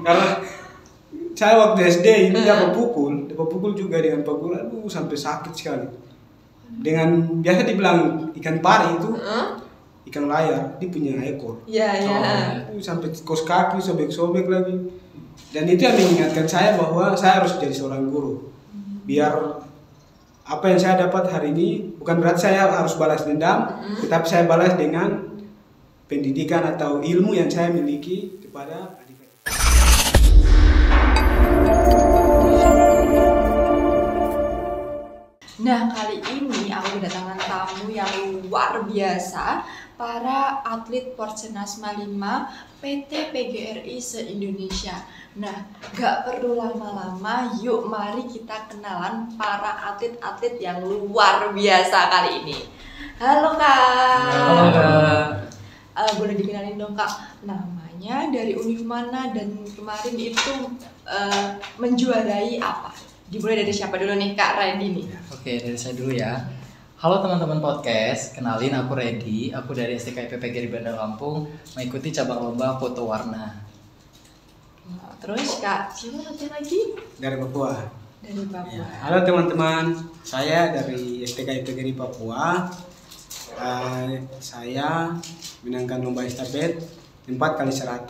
Karena saya waktu SD itu dapat pukul juga dengan pukul, aduh sampai sakit sekali. Dengan biasa dibilang ikan pari itu ikan layar, dia punya ekor. Iya. Sampai kos kaki sobek-sobek lagi. Dan itu yang mengingatkan saya bahwa saya harus jadi seorang guru. Biar apa yang saya dapat hari ini bukan berarti saya harus balas dendam, tetapi saya balas dengan pendidikan atau ilmu yang saya miliki kepada adik-adik. Nah, kali ini aku kedatangan tamu yang luar biasa, para atlet Porsenas 5 PT PGRI se-Indonesia. Nah, gak perlu lama-lama, yuk mari kita kenalan para atlet-atlet yang luar biasa kali ini. Halo Kak. Halo Kak. Boleh dikenalin dong Kak, namanya, dari univ mana, dan kemarin itu menjuarai apa? Dimulai dari siapa dulu nih Kak Randy nih? Oke, dari saya dulu ya. Halo teman-teman podcast, kenalin aku Reddy, aku dari STKIP PGRI Bandar Lampung, mengikuti cabang lomba foto warna. Nah, terus Kak, siapa satu lagi? Dari Papua. Dari Papua. Ya. Halo teman-teman, saya dari STKIP PGRI Papua. Saya menangkan lomba estafet 4x100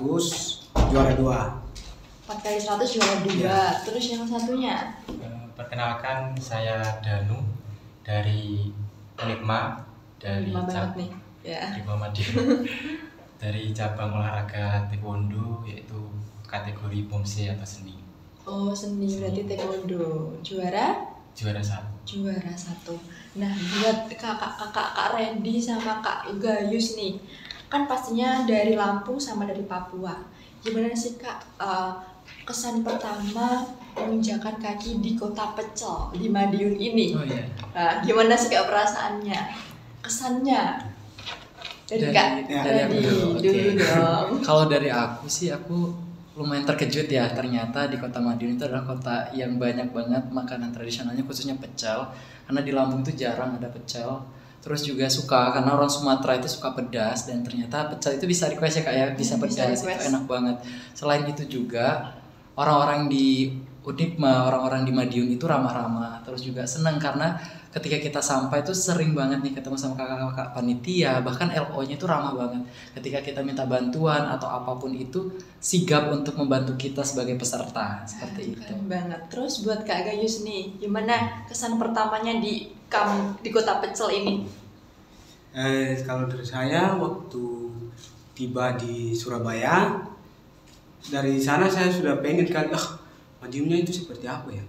juara 2. 4x100 juara 2. Ya. Terus yang satunya? Perkenalkan, saya Danu dari Unipma, dari Lima banget nih. Ya. di Muhammadiyah. Dari cabang olahraga taekwondo, yaitu kategori pomse atau seni. Oh, seni, berarti taekwondo. Juara 1. Juara 1. Nah, buat Kak Randy sama Kak Gayus nih, kan pastinya dari Lampung sama dari Papua. Gimana sih Kak kesan pertama menginjakan kaki di kota pecel di Madiun ini? Oh iya. Nah, gimana sih Kak perasaannya, kesannya? Dari Kak dari aku Randy dulu. dulu dong. Kalau dari aku sih, aku lumayan terkejut ya, ternyata di kota Madiun itu adalah kota yang banyak banget makanan tradisionalnya, khususnya pecel. Karena di Lampung itu jarang ada pecel. Terus juga suka, karena orang Sumatera itu suka pedas, dan ternyata pecel itu bisa request ya Kak ya, bisa pedas, itu enak banget. Selain itu juga orang-orang di Unipma, orang-orang di Madiun itu ramah-ramah, terus juga senang karena ketika kita sampai itu sering banget nih ketemu sama kakak-kakak panitia, bahkan LO-nya itu ramah banget. Ketika kita minta bantuan atau apapun itu sigap untuk membantu kita sebagai peserta, seperti itu. Keren banget. Terus buat Kak Gayus nih, gimana kesan pertamanya di kota pecel ini? Kalau dari saya waktu tiba di Surabaya, dari sana saya sudah pengen kan, Madiunnya itu seperti apa ya?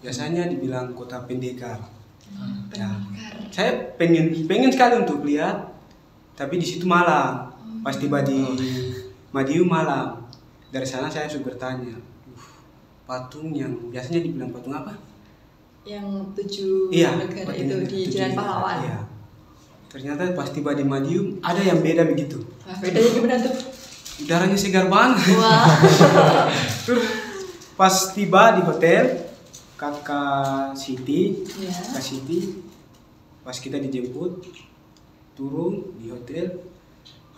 Biasanya dibilang kota pendekar. Ya, saya pengen sekali untuk lihat, tapi di situ malam. Pas tiba di Madiun malam. Dari sana saya sudah bertanya, patung yang biasanya dibilang patung apa? Yang 7 negara itu di Jalan Pahlawan. Iya. Ternyata pas tiba di Madiun ada yang beda begitu. Nah, bedanya gimana tuh? Udaranya segar banget. Wah. Terus pas tiba di hotel Kakak Siti, Ya. Kak Siti, pas kita dijemput turun di hotel,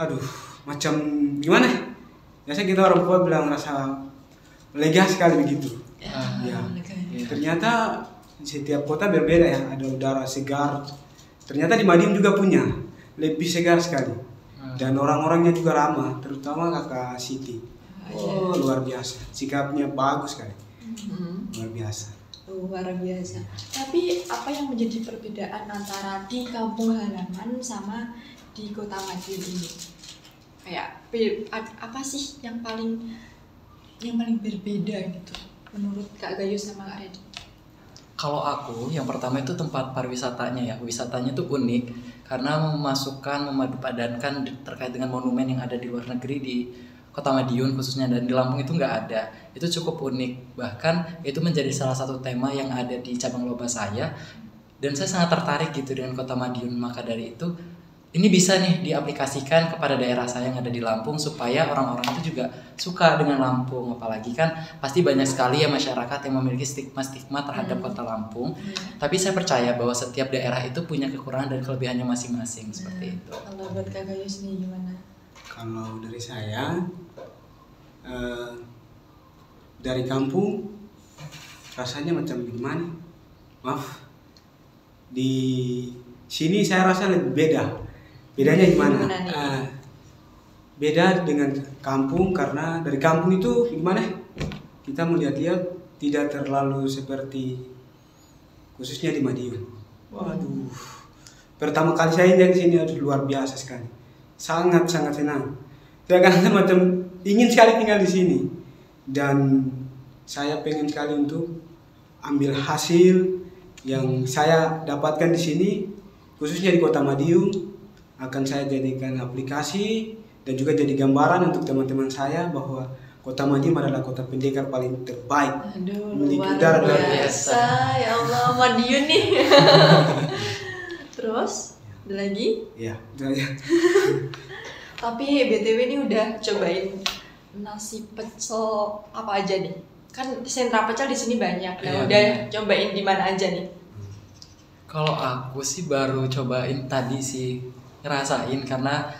aduh macam gimana? Biasanya kita orang tua bilang rasa lega sekali begitu. Ya. Ternyata setiap kota berbeda ya, ada udara segar. Ternyata di Madiun juga punya, lebih segar sekali. Dan orang-orangnya juga ramah, terutama Kakak Siti. Oh, luar biasa. Sikapnya bagus sekali. Luar biasa. Luar biasa. Tapi apa yang menjadi perbedaan antara di kampung halaman sama di kota Madiun ini? Kayak apa sih yang paling berbeda gitu menurut Kak Gayus sama Kak Reddy? Kalau aku, yang pertama itu tempat pariwisatanya ya. Wisatanya itu unik karena memadupadankan terkait dengan monumen yang ada di luar negeri di Kota Madiun khususnya, dan di Lampung itu nggak ada. Itu cukup unik. Bahkan itu menjadi salah satu tema yang ada di cabang lomba saya, dan saya sangat tertarik gitu dengan Kota Madiun. Maka dari itu ini bisa nih diaplikasikan kepada daerah saya yang ada di Lampung supaya orang-orang itu juga suka dengan Lampung. Apalagi kan pasti banyak sekali ya masyarakat yang memiliki stigma terhadap kota Lampung. Tapi saya percaya bahwa setiap daerah itu punya kekurangan dan kelebihannya masing-masing, seperti itu. Kalau buat Kak Gayus nih gimana? Kalau dari saya, dari kampung rasanya macam gimana? Maaf, di sini saya rasa lebih beda. Bedanya gimana? Gimana nih? Beda dengan kampung karena dari kampung itu gimana? Kita melihat-lihat tidak terlalu seperti khususnya di Madiun. Waduh, pertama kali saya lihat di sini, aduh, luar biasa sekali, sangat senang. Saya kan macam ingin sekali tinggal di sini dan saya pengen sekali untuk ambil hasil yang saya dapatkan di sini, khususnya di Kota Madiun, akan saya jadikan aplikasi dan juga jadi gambaran untuk teman-teman saya bahwa Kota Madiun adalah kota pendekar paling terbaik. Aduh, Memiliki luar udara luar biasa. Ya Allah, Madiun nih. Terus, ada lagi? Ya, itu aja. Tapi BTW ini udah cobain nasi pecel apa aja nih? Kan sentra pecel di sini banyak. Nah, Iya, udah benar. cobain di mana aja nih? Kalau aku sih baru cobain tadi sih, ngerasain karena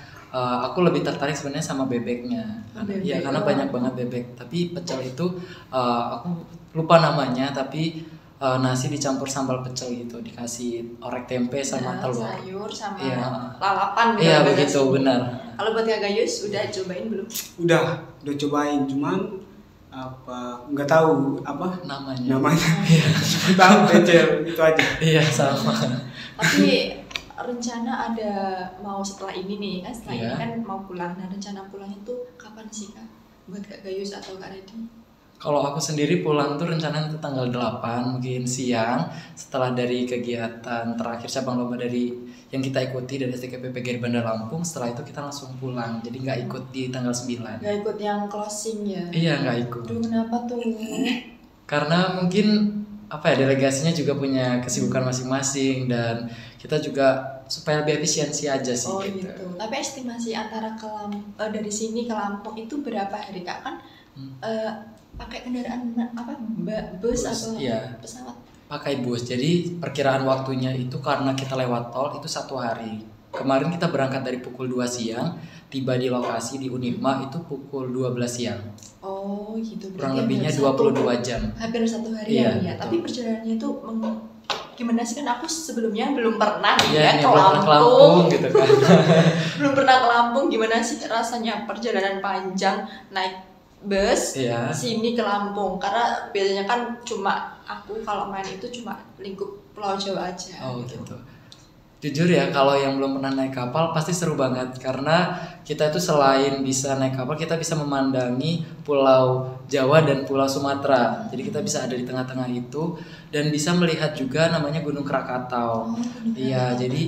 aku lebih tertarik sebenarnya sama bebeknya. Bebek, Iya, karena oh. banyak banget bebek. Tapi pecel itu aku lupa namanya, tapi nasi dicampur sambal pecel gitu, dikasih orek tempe sama Nah, telur. sayur sama Iya. lalapan gitu. Iya, kan begitu, nasi. benar. Kalau buat Kak Gayus udah cobain belum? udah cobain, cuman apa nggak tahu apa Namanya. cuma tahu pecel itu aja. Iya, sama. Tapi rencana ada mau setelah ini nih kan, setelah Iya. ini kan mau pulang. Nah, rencana pulangnya tuh kapan sih Kak? Buat Kak Gayus atau Kak Redi? Kalau aku sendiri pulang tuh rencananya tuh tanggal 8 mungkin siang setelah dari kegiatan terakhir cabang lomba dari yang kita ikuti dari STKP PGRI Bandar Lampung. Setelah itu kita langsung pulang, jadi nggak ikut di tanggal 9. Gak ikut yang closing ya? Iya, nggak ikut. Aduh, kenapa tuh? Karena mungkin apa ya, delegasinya juga punya kesibukan masing-masing dan kita juga supaya lebih efisiensi aja sih Oh gitu. gitu. Tapi estimasi antara dari sini ke Lampung itu berapa hari Kak? Kan pakai kendaraan apa? Bus atau iya. pesawat? Pakai bus. Jadi perkiraan waktunya itu karena kita lewat tol itu 1 hari. Kemarin kita berangkat dari pukul 2 siang, tiba di lokasi di Unifma itu pukul 12 siang. Oh gitu. Kurang Berarti lebihnya hampir 22 jam. hampir 1 hari Iya, ya. betul. Tapi perjalanannya itu gimana sih, kan aku sebelumnya belum pernah nih Iya, ya ini ke belum pernah ke Lampung gitu kan. Belum pernah ke Lampung, gimana sih rasanya perjalanan panjang naik bus Iya. sini ke Lampung? Karena biasanya kan cuma aku kalau main itu cuma lingkup Pulau Jawa aja. Oh gitu. Jujur ya, kalau yang belum pernah naik kapal pasti seru banget karena kita itu selain bisa naik kapal, kita bisa memandangi Pulau Jawa dan Pulau Sumatera. Jadi kita bisa ada di tengah-tengah itu dan bisa melihat juga namanya Gunung Krakatau. Oh, benar. Iya, jadi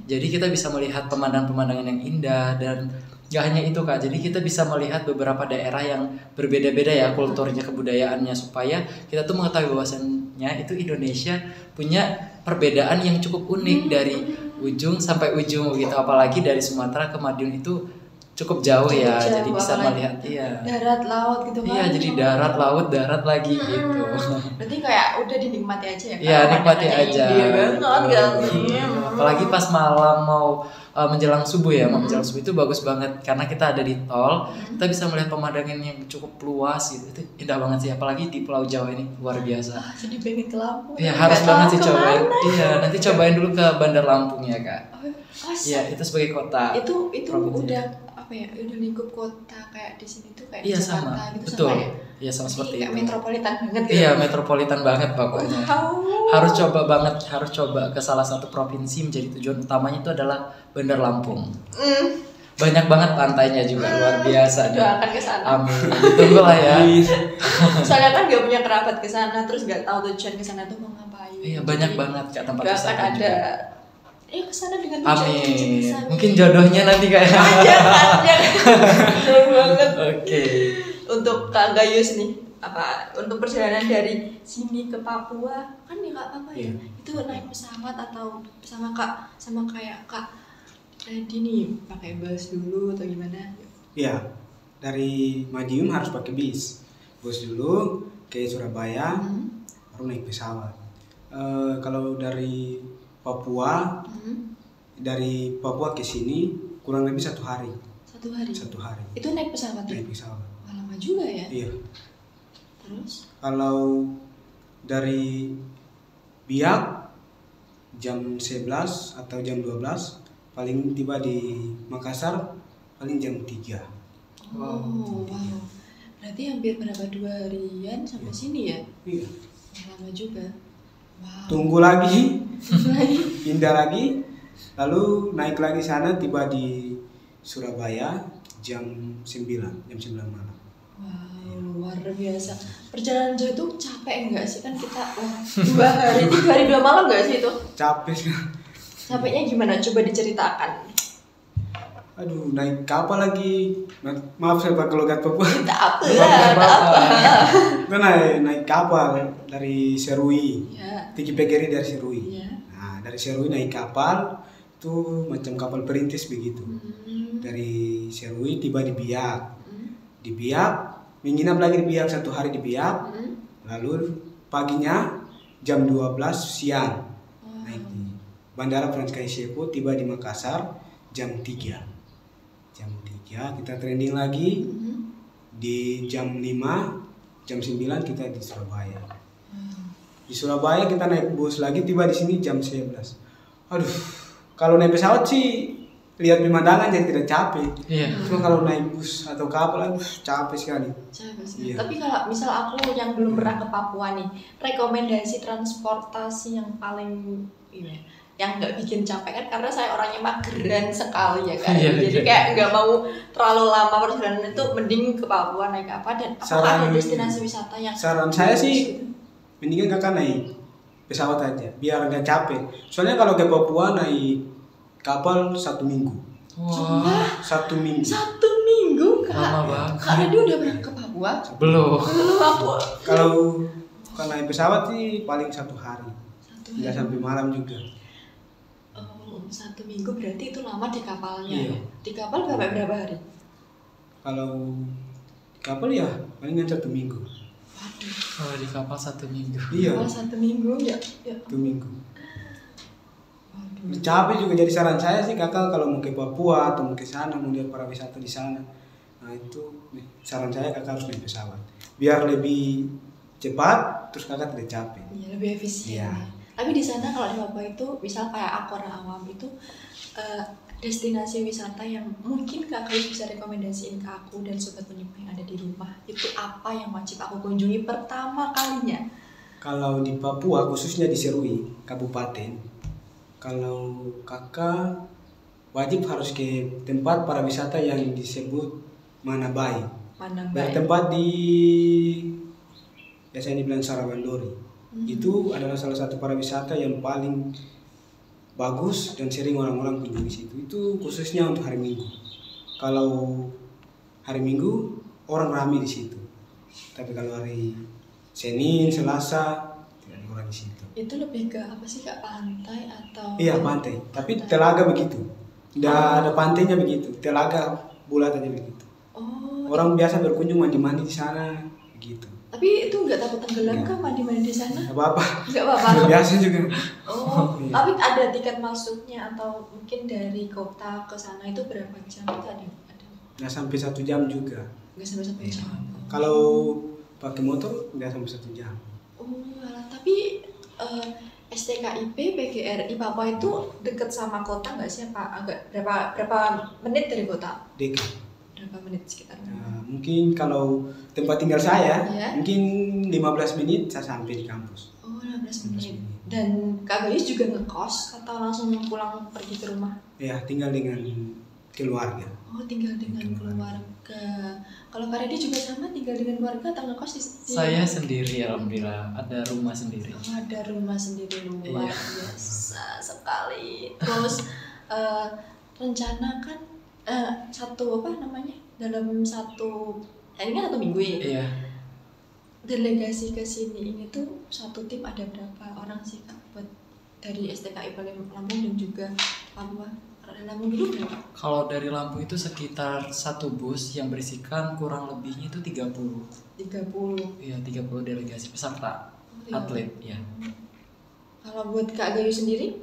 Ya. kita bisa melihat pemandangan-pemandangan yang indah dan gak hanya itu Kak. Jadi kita bisa melihat beberapa daerah yang berbeda-beda ya kulturnya, kebudayaannya, supaya kita tuh mengetahui bahwasannya itu Indonesia punya perbedaan yang cukup unik dari ujung sampai ujung gitu. Apalagi dari Sumatera ke Madiun itu cukup jauh ya. Cukup jauh, Jadi bisa apalagi melihat darat laut gitu kan. Iya, jadi darat laut darat lagi gitu. Berarti kayak udah dinikmati aja ya. Iya, nikmati aja. Iya banget gak sih? Apalagi pas malam mau menjelang subuh ya, mau menjelang subuh itu bagus banget karena kita ada di tol, kita bisa melihat pemandangan yang cukup luas gitu. Itu indah banget sih, apalagi di Pulau Jawa ini luar biasa. Jadi pengen ke Lampung. Iya, tapi harus nggak banget tahu sih cobain. kemana. Iya, nanti cobain dulu ke Bandar Lampung ya Kak. Oh, Iya, itu sebagai kota. itu provinsi. udah apa ya, udah lingkup kota kayak di sini tuh kayak Iya, di Jakarta sama. gitu. Betul. Sama ya? Iya, sama Berarti seperti kayak itu. metropolitan banget gitu. Iya, metropolitan banget pokoknya. Wow. Harus coba banget, harus coba ke salah satu provinsi menjadi tujuan utamanya itu adalah Bandar Lampung. Banyak banget pantainya juga, luar biasa. Doakan ke sana. Amin. Ditunggu lah ya. Soalnya kan gak punya kerabat ke sana, terus gak tahu tujuan ke sana tuh mau ngapain. Iya, banyak Jadi, banget Kak tempat doakan wisata ada. juga. Ya ke sana dengan tujuan Amin. cinta. Mungkin jodohnya nanti kayak. Jangan. Jauh banget. Oke. Untuk Kak Gayus nih, apa untuk perjalanan dari sini ke Papua kan ya Kak Papa ya, Iya. itu naik pesawat atau sama kayak Kak Redi nih pakai bus dulu atau gimana? Iya, dari Madiun harus pakai bus dulu ke Surabaya, baru naik pesawat. Kalau dari Papua, dari Papua ke sini kurang lebih 1 hari. 1 hari. 1 hari Itu naik pesawat ya? naik pesawat. Wah, lama juga ya. Iya. Terus? Kalau dari Biak jam 11 atau jam 12, paling tiba di Makassar paling jam 3. Oh, wow. Berarti hampir berapa 2 harian sampai sini ya? Iya. Lama juga. Wow. Tunggu lagi, pindah lagi, lalu naik lagi sana tiba di Surabaya jam 9 malam. Wow, luar biasa. Perjalanan jauh itu capek enggak sih? Kan kita 2 hari, 3 hari 2 malam enggak sih itu? Capek sih. Capeknya gimana? Coba diceritakan. Aduh, naik kapal lagi. Maaf saya pakai logat Papua. Tak apa lah, tak apa. Itu naik kapal dari Serui. Ya. Tiki Pegeri dari Serui. Ya. Nah, dari Serui naik kapal itu macam kapal perintis begitu. Dari Serui tiba di Biak. Di Biak, menginap lagi di Biak 1 hari di Biak. Lalu paginya jam 12 siang naik di Bandara Frans Kaisiepo, tiba di Makassar jam 3. Jam 3 kita training lagi. Di jam 5, jam 9 kita di Surabaya. Di Surabaya kita naik bus lagi, tiba di sini jam 11. Aduh, kalau naik pesawat sih lihat pemandangan jadi tidak capek. Iya. Cuma kalau naik bus atau kapal, aduh capek sekali. Capek sih. Iya. Tapi kalau misal aku yang belum pernah ke Papua nih, rekomendasi transportasi yang paling ini yang nggak bikin capek kan, karena saya orangnya mageran sekali ya kan. Iya, Jadi iya. kayak nggak mau terlalu lama perjalanan itu, mending ke Papua naik apa, dan apakah ada destinasi wisata yang Saran saya sih mendingan kakak naik pesawat aja biar nggak capek. Soalnya kalau ke Papua naik kapal 1 minggu. Wah, 1 minggu. 1 minggu kak. lama banget. Kak Redi udah pernah ke Papua? Belum. Belum aku. Kalau naik pesawat sih paling 1 hari. 1 Nggak sampai malam juga. Oh, 1 minggu berarti itu lama di kapalnya. Iya. Di kapal berapa hari? Kalau kapal ya palingan 1 minggu. Waduh. Oh, di kapal 1 minggu. Iya, Kapal 1 minggu ya. 1 minggu. Waduh. Capek juga. Jadi saran saya sih kakak kalau mau ke Papua atau mau ke sana mau lihat para wisata di sana, nah itu saran saya kakak harus naik pesawat biar lebih cepat, terus kakak tidak capek. Iya, lebih efisien. Iya. Tapi di sana kalau di Papua itu, misal kayak aku orang awam itu, destinasi wisata yang mungkin kakak bisa rekomendasiin ke aku dan sobat Unipa yang ada di rumah, itu apa yang wajib aku kunjungi pertama kalinya? Kalau di Papua khususnya di Serui Kabupaten, kalau kakak wajib harus ke tempat para wisata yang disebut Manabai. Mana Bertempat di biasanya dibilang Sarawandori. Itu adalah salah satu para wisata yang paling bagus dan sering orang-orang kunjungi situ. Itu khususnya untuk hari Minggu. Kalau hari Minggu orang ramai di situ. Tapi kalau hari Senin, Selasa tidak ada orang di situ. Itu lebih ke apa sih kak, pantai atau? Iya pantai, tapi telaga begitu. Tidak ada pantainya begitu, telaga bulat aja begitu. Oh, Orang biasa berkunjung mandi-mandi di sana begitu. tapi itu nggak takut tenggelam Nggak. kah mandi-mandi di sana? Tidak apa-apa. Nggak apa-apa. Biasa juga. Oh, Iya. tapi ada tiket masuknya atau mungkin dari kota ke sana itu berapa jam itu ada? Nggak sampai 1 jam juga. Nggak sampai 1 jam. Kalau pakai motor nggak sampai 1 jam. Oh, alah. Tapi STKIP PGRI Papua itu deket sama kota nggak sih? Apa agak berapa menit dari kota? Dekat. Berapa menit sekitar? Nah, mungkin kalau tempat tinggal saya, Iya. mungkin 15 menit saya sampai di kampus. Oh, 15 menit. 15 menit. Dan Kak Gayus juga ngekos atau langsung pulang pergi ke rumah? Ya, tinggal dengan keluarga. Oh, tinggal dengan keluarga. Kalau Kak Redi juga sama, tinggal dengan keluarga atau ngekos di? Saya sendiri, alhamdulillah, ada rumah sendiri. Oh, ada rumah sendiri, luar Iya. biasa sekali. Terus rencana kan satu apa namanya, dalam satu ini kan 1 minggu ya. Iya. Delegasi ke sini ini tuh satu tim ada berapa orang sih kak, buat dari STKI Lampung dan juga Papua? Dari Lampung dulu berapa? Kalau dari Lampung itu sekitar 1 bus yang berisikan kurang lebihnya itu 30. 30. Iya, 30 delegasi peserta Oh, 30. atlet, ya. Kalau buat Kak Gayu sendiri?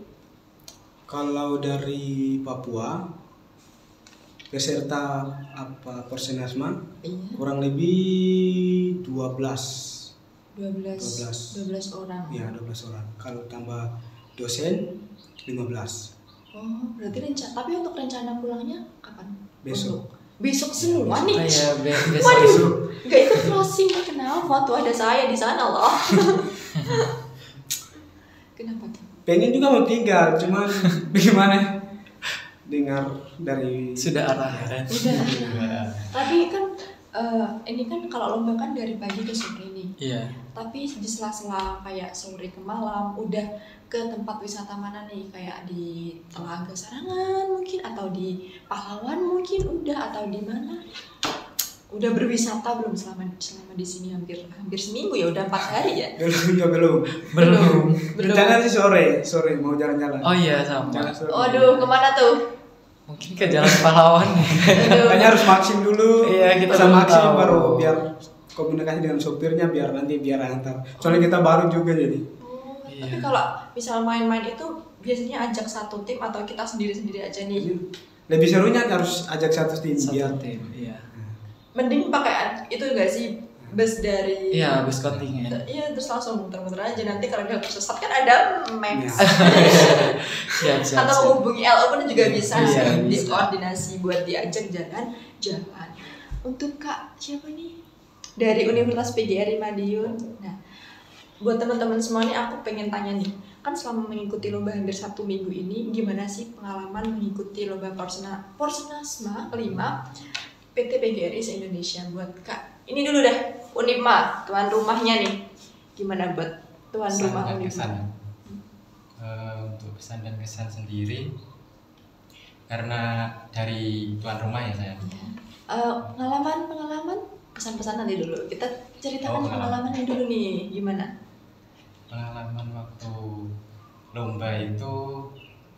Kalau dari Papua peserta Porsenasma Iya. kurang lebih 12 12 orang. ya 12 orang. Kalau tambah dosen 15. Oh, berarti tapi untuk rencana pulangnya kapan? Besok. Besok semua nih. Kayak besok. Waduh, nggak ikut closing kenapa? Tuh ada saya di sana loh. Kenapa tuh? Pengen juga mau tinggal, cuman bagaimana? Dengar dari Sudah arahan. Udah. Tapi kan ini kan kalau lomba kan dari pagi ke sore nih. Iya. Tapi di sela-sela kayak sore ke malam udah ke tempat wisata mana nih, kayak di Telaga Sarangan mungkin, atau di Pahlawan mungkin udah, atau di mana? Udah berwisata belum selama di sini hampir seminggu ya, udah 4 hari ya? belum. Rencana sih sore mau jalan-jalan. Oh iya sama. Jalan sore. Waduh, kemana tuh? Mungkin ke Jalan Pahlawan. Makanya harus maksim dulu. Iya, kita sama belum maksim tahu. baru biar komunikasi dengan sopirnya biar antar. Soalnya kita baru juga jadi. Tapi kalau misal main-main itu biasanya ajak satu tim atau kita sendiri-sendiri aja nih? Lebih serunya harus ajak satu tim biar Satu tim. Iya. Mending pakai itu enggak sih, bus dari Iya, bus kontingen. Iya, terus langsung muter-muter aja, nanti kalau udah tersesat kan ada maps. Siap. Atau menghubungi LO pun juga bisa Iya, di bisa. koordinasi buat diajak jalan. Untuk Kak siapa nih dari Universitas PGRI Madiun. Nah, buat teman-teman semua nih aku pengen tanya nih, kan selama mengikuti lomba hampir 1 minggu ini, gimana sih pengalaman mengikuti lomba Porsenasma kelima PT PGRI se-Indonesia buat Kak? Ini dulu dah, Unipma, tuan rumahnya nih. Gimana buat tuan Pesan rumah dan Unipma? kesan. Untuk pesan dan kesan sendiri, karena dari tuan rumah ya saya. Pengalaman, pesan-pesan nanti dulu. Kita ceritakan Pengalaman. pengalamannya dulu nih, gimana? Pengalaman waktu lomba itu,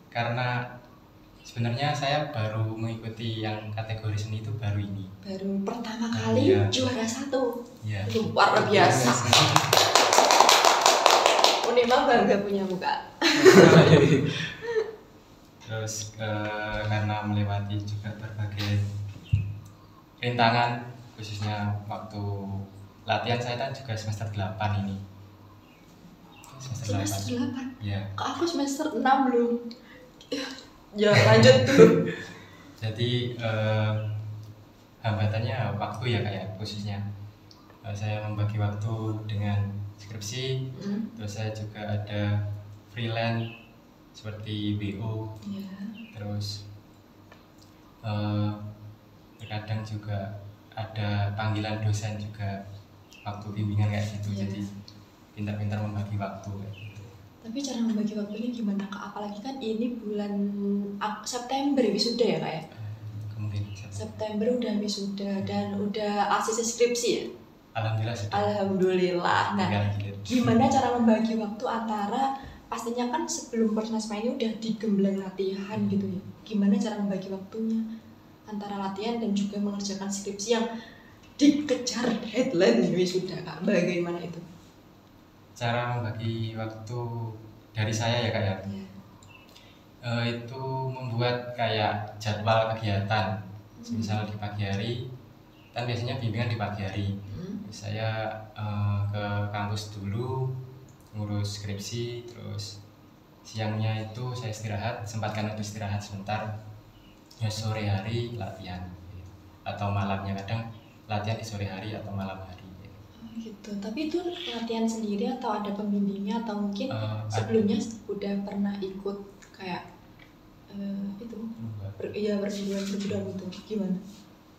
karena sebenarnya saya baru mengikuti yang kategori seni itu baru ini. Baru pertama kali Iya. juara 1. Ya. Luar biasa. Unima bangga punya muka. Terus karena melewati juga berbagai rintangan, khususnya waktu latihan saya kan juga semester 8 ini. Semester Semester 8. Ya. Kak aku semester 6 belum. Ya lanjut tuh. Jadi hambatannya waktu ya kayak khususnya saya membagi waktu dengan skripsi, terus saya juga ada freelance seperti BO, Iya. terus terkadang juga ada panggilan dosen juga waktu bimbingan kayak gitu. Iya. Jadi pintar-pintar membagi waktu kayak gitu. Tapi cara membagi waktunya gimana Kak? Apalagi kan ini bulan September wisuda ya Kak ya? Kemudian September udah wisuda dan udah ACC skripsi ya? alhamdulillah sudah Alhamdulillah. Nah, tinggal gilir. gimana cara membagi waktu antara, pastinya kan sebelum Porsenasma ini udah digembleng latihan gitu ya. Gimana cara membagi waktunya antara latihan dan juga mengerjakan skripsi yang dikejar deadline wisuda Kak? Bagaimana itu? Cara membagi waktu dari saya ya kak ya, Ya. itu membuat kayak jadwal kegiatan. Misal di pagi hari kan biasanya bimbingan di pagi hari, saya ke kampus dulu ngurus skripsi, terus siangnya itu saya istirahat, sempatkan untuk istirahat sebentar, ya sore hari latihan atau malamnya, kadang latihan di sore hari atau malam hari. Oh gitu. Tapi itu latihan sendiri atau ada pembimbingnya, atau mungkin sebelumnya udah pernah ikut kayak itu berbulan gitu, gimana?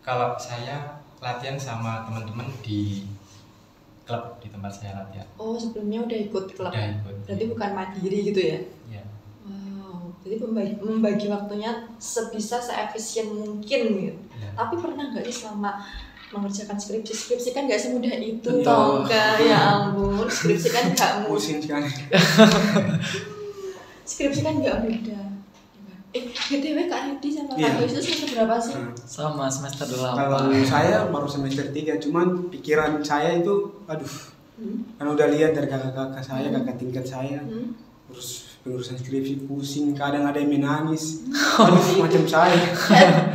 Kalau saya latihan sama teman-teman di klub di tempat saya latihan. Oh, sebelumnya udah ikut klub. Udah ikut. Berarti bukan mandiri gitu ya? Ya. Wow. Jadi membagi waktunya sebisa seefisien mungkin gitu. Ya. Tapi pernah nggak sih selama mengerjakan skripsi kan nggak semudah itu, Betul. toh Kak? Ya ampun, skripsi kan nggak mudah. Pusing sekali. Skripsi kan nggak mudah. BTW Kak Redi sama Iya. Kak Yosu semester berapa sih? Sama semester 8. Kalau saya baru semester 3, cuman pikiran saya itu aduh, kan udah lihat dari kakak-kakak saya, kakak tingkat saya, terus pengurusan skripsi pusing, kadang ada yang menangis. Aduh, macam saya.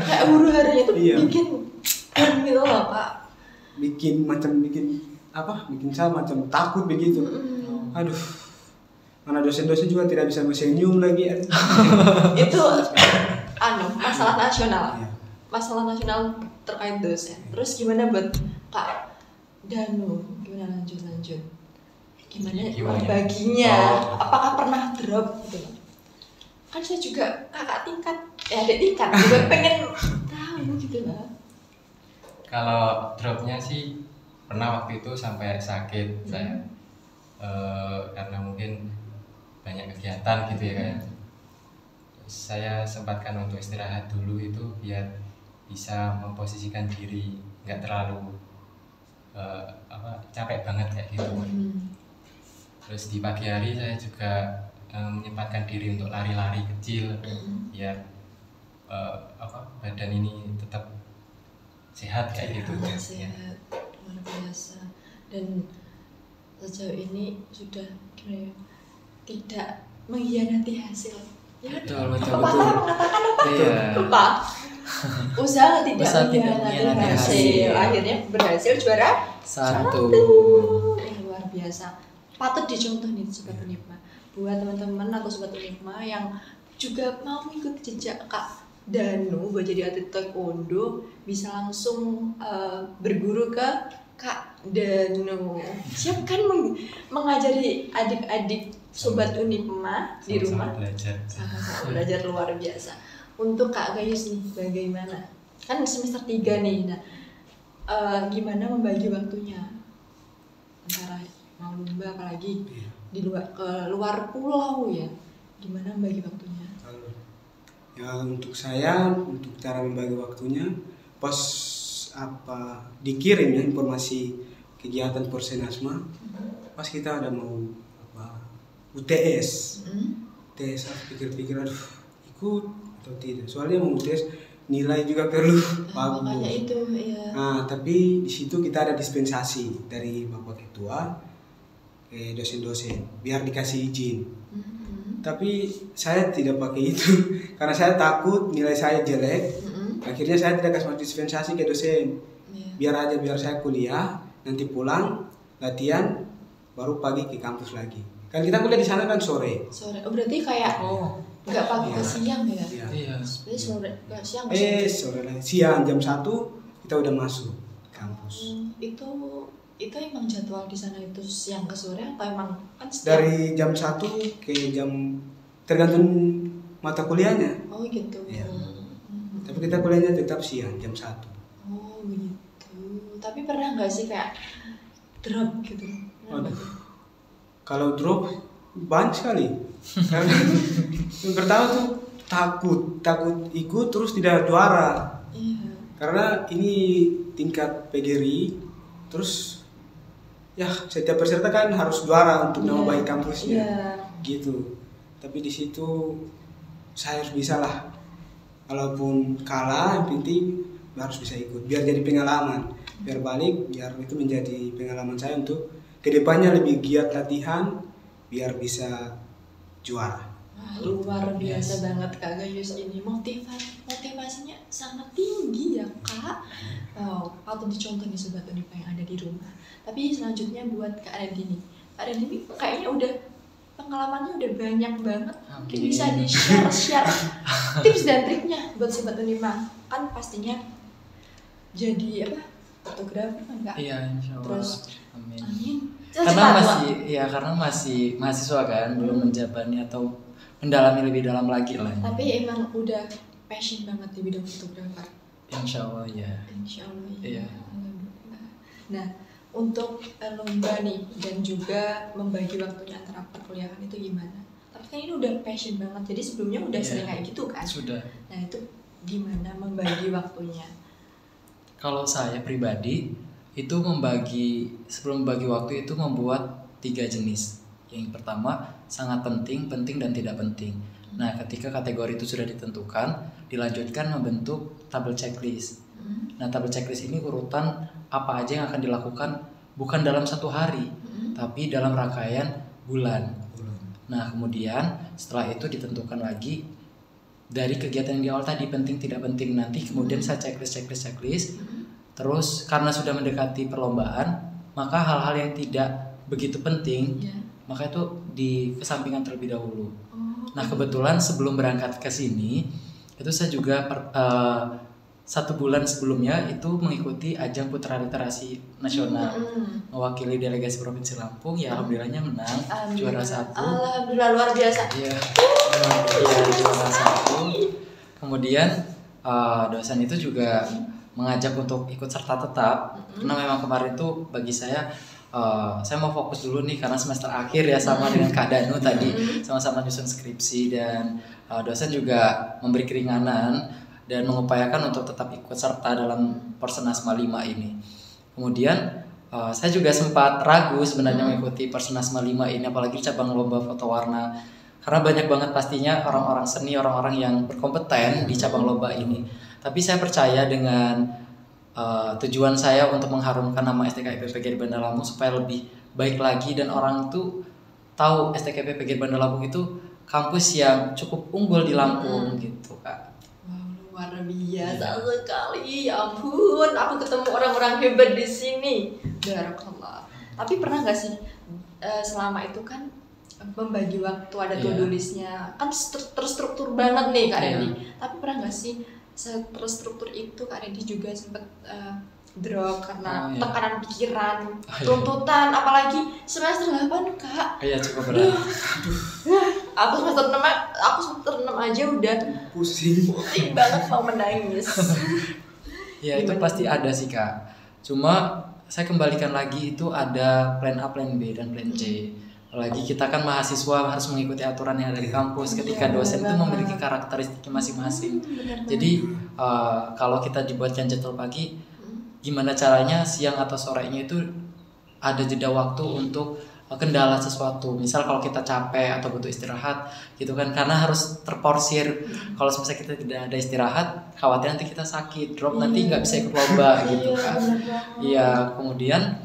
Kayak huru hara itu Iya. bikin gitu loh Kak. Bikin saya macam takut begitu. Aduh, mana dosen-dosen juga tidak bisa senyum lagi. Aduh. Itu masalah nasional. Iya. Masalah nasional terkait dosen. Terus gimana buat Kak Danu? Gimana lanjut? Gimana baginya? Apakah pernah drop gitu loh? Kan saya juga kakak tingkat, adik tingkat juga pengen tahu gitu loh. Kalau dropnya sih pernah waktu itu sampai sakit saya. Karena mungkin banyak kegiatan gitu ya kayak. Saya sempatkan untuk istirahat dulu itu biar bisa memposisikan diri, nggak terlalu capek banget kayak gitu. Terus di pagi hari saya juga menyempatkan diri untuk lari-lari kecil biar badan ini tetap sehat kayak gitu. Sehat, luar biasa. Dan sejauh ini sudah gimana ya, tidak mengkhianati hasil. Ya, Betul. pepatah mengatakan apa? Iya. Lupa. Usaha tidak Usaha tidak mengkhianati mengkhianati hasil. hasil. Akhirnya berhasil juara 1. Luar biasa. Patut dicontoh nih Sobat Unipma. Buat teman-teman atau Sobat Unipma yang juga mau ikut jejak Kak Danu buat jadi atlet taekwondo, bisa langsung berguru ke Kak Danu. Siap kan mengajari adik-adik Sobat Unipma di rumah? Sama-sama belajar luar biasa. Untuk Kak Gayus nih, bagaimana? Kan semester 3 nih. Nah, gimana membagi waktunya antara mau lomba apalagi di luar pulau ya? Gimana membagi waktunya? Ya, untuk saya, untuk cara membagi waktunya, pas dikirim ya informasi kegiatan Porsenasma, pas kita ada mau UTS, UTS aku pikir-pikir aduh ikut atau tidak, soalnya mau UTS nilai juga perlu bagus. Makanya itu ya. Nah, tapi di situ kita ada dispensasi dari Bapak Ketua ke dosen-dosen biar dikasih izin. Tapi saya tidak pakai itu karena saya takut nilai saya jelek. Akhirnya saya tidak kasih dispensasi ke dosen. Biar saya kuliah, nanti pulang latihan, baru pagi ke kampus lagi. Kan kita kuliah di sana kan sore. Oh berarti kayak nggak pagi ke siang ya? Iya. Sebenarnya sore nggak siang. Sore lagi. Siang jam 1 kita udah masuk kampus. Itu emang jadwal di sana itu siang ke sore atau emang kan setiap... Dari jam 1 ke jam tergantung mata kuliahnya. Oh gitu. Iya. Tapi kita kuliahnya tetap siang jam 1. Oh begitu. Tapi pernah nggak sih kayak drop gitu? Waduh. Kalau drop banyak sekali. Karena yang pertama tuh takut ikut terus tidak juara. Iya. Karena ini tingkat PGRI, terus ya setiap peserta kan harus juara untuk nama baik kampusnya. Gitu. Tapi di situ saya harus bisa lah. Walaupun kalah, yang penting harus bisa ikut. Biar jadi pengalaman. Biar balik, biar itu menjadi pengalaman saya untuk kedepannya lebih giat latihan, biar bisa juara. Wah, luar biasa banget Kak Gayus ini. Motivasinya sangat tinggi ya Kak. Wow, patut dicontoh nih Sobat Unipma yang ada di rumah. Tapi selanjutnya buat Kak Arendini. Kak Arendini kayaknya udah pengalamannya udah banyak banget. Mungkin bisa di-share tips dan triknya buat Sobat Unipma. Kan pastinya jadi fotografer kan Kak? Iya, insyaallah. Terus amin. Cepat, Karena masih mahasiswa kan, belum menjabani atau mendalami lebih dalam lagi lah. Tapi emang udah passion banget di bidang fotografer. Insyaallah ya. Insyaallah Iya. Alhamdulillah. Nah, untuk lomba nih dan juga membagi waktunya antara perkuliahan itu gimana? Tapi kan ini udah passion banget, jadi sebelumnya udah sering kayak gitu kan? Sudah. Nah itu gimana membagi waktunya? Kalau saya pribadi itu sebelum membagi waktu itu membuat 3 jenis. Yang pertama sangat penting, penting dan tidak penting. Nah, ketika kategori itu sudah ditentukan, dilanjutkan membentuk tabel checklist. Nah, tabel checklist ini urutan apa aja yang akan dilakukan bukan dalam 1 hari, tapi dalam rangkaian bulan. Nah kemudian setelah itu ditentukan lagi dari kegiatan yang di awal tadi penting tidak penting, nanti kemudian saya checklist. Terus karena sudah mendekati perlombaan, maka hal-hal yang tidak begitu penting maka itu dikesampingkan terlebih dahulu. Nah kebetulan sebelum berangkat ke sini itu saya juga 1 bulan sebelumnya itu mengikuti ajang Putra Literasi Nasional, mewakili delegasi Provinsi Lampung. Ya alhamdulillahnya menang, juara 1. Alhamdulillah, luar biasa. Iya, juara 1. Kemudian dosen itu juga mengajak untuk ikut serta tetap, karena memang kemarin itu bagi saya mau fokus dulu nih karena semester akhir ya, sama dengan Kak Danu tadi sama-sama nyusun skripsi, dan dosen juga memberi keringanan dan mengupayakan untuk tetap ikut serta dalam Persernasma 5 ini. Kemudian saya juga sempat ragu sebenarnya mengikuti Persernasma 5 ini, apalagi cabang lomba foto warna, karena banyak banget pastinya orang-orang seni, orang-orang yang berkompeten di cabang lomba ini. Tapi saya percaya dengan tujuan saya untuk mengharumkan nama STKIP PGRI Bandar Lampung supaya lebih baik lagi, dan orang itu tahu STKIP PGRI Bandar Lampung itu kampus yang cukup unggul di Lampung gitu Kak. Luar biasa sekali, ya ampun, aku ketemu orang-orang hebat di sini. Barakallah. Tapi pernah nggak sih selama itu kan membagi waktu, ada to-do listnya, kan terstruktur banget nih Kak Randy. Tapi pernah nggak sih terstruktur itu Kak Randy juga sempat drop karena tekanan pikiran, tuntutan, apalagi semester 8 Kak. Iya cukup berat. Aku semester 6 aja udah pusing banget, mau menangis. Ya itu pasti ada sih Kak. Cuma saya kembalikan lagi, itu ada plan A, plan B, dan plan C. Apalagi kita kan mahasiswa harus mengikuti aturan yang ada di kampus, ketika dosen itu memiliki karakteristiknya masing-masing. Jadi kalau kita dibuatkan jadwal pagi, gimana caranya siang atau sorenya itu ada jeda waktu untuk kendala sesuatu. Misal kalau kita capek atau butuh istirahat gitu kan, karena harus terporsir. Kalau misalnya kita tidak ada istirahat, khawatir nanti kita sakit, drop, nanti nggak bisa ikut lomba gitu kan. Iya, kemudian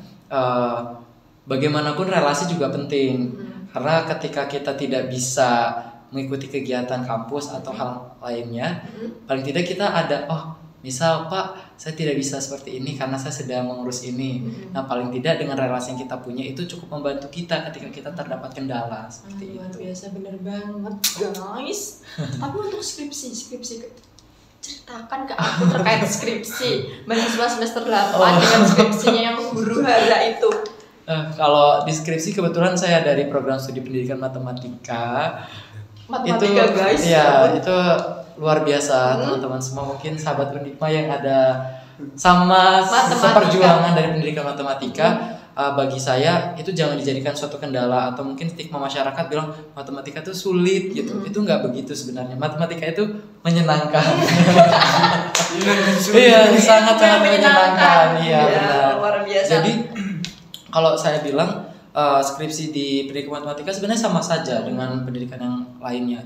bagaimanapun relasi juga penting, karena ketika kita tidak bisa mengikuti kegiatan kampus atau hal lainnya, paling tidak kita ada, misal Pak, saya tidak bisa seperti ini karena saya sedang mengurus ini. Nah paling tidak dengan relasi yang kita punya itu cukup membantu kita ketika kita terdapat kendala seperti luar itu. Biasa, bener banget guys. Tapi untuk skripsi ceritakan ke aku terkait skripsi mahasiswa semester 8 dengan skripsinya yang huru hara itu. Kalau di skripsi kebetulan saya dari program studi pendidikan matematika itu, guys. Ya itu luar biasa teman-teman semua, mungkin sahabat Undipma yang ada sama seperjuangan dari pendidikan matematika. Bagi saya itu jangan dijadikan suatu kendala atau mungkin stigma masyarakat bilang matematika itu sulit gitu. Itu nggak begitu sebenarnya. Matematika itu menyenangkan. Iya, sangat menyenangkan. Iya, benar. Luar biasa. Jadi kalau saya bilang skripsi di pendidikan matematika sebenarnya sama saja dengan pendidikan yang lainnya.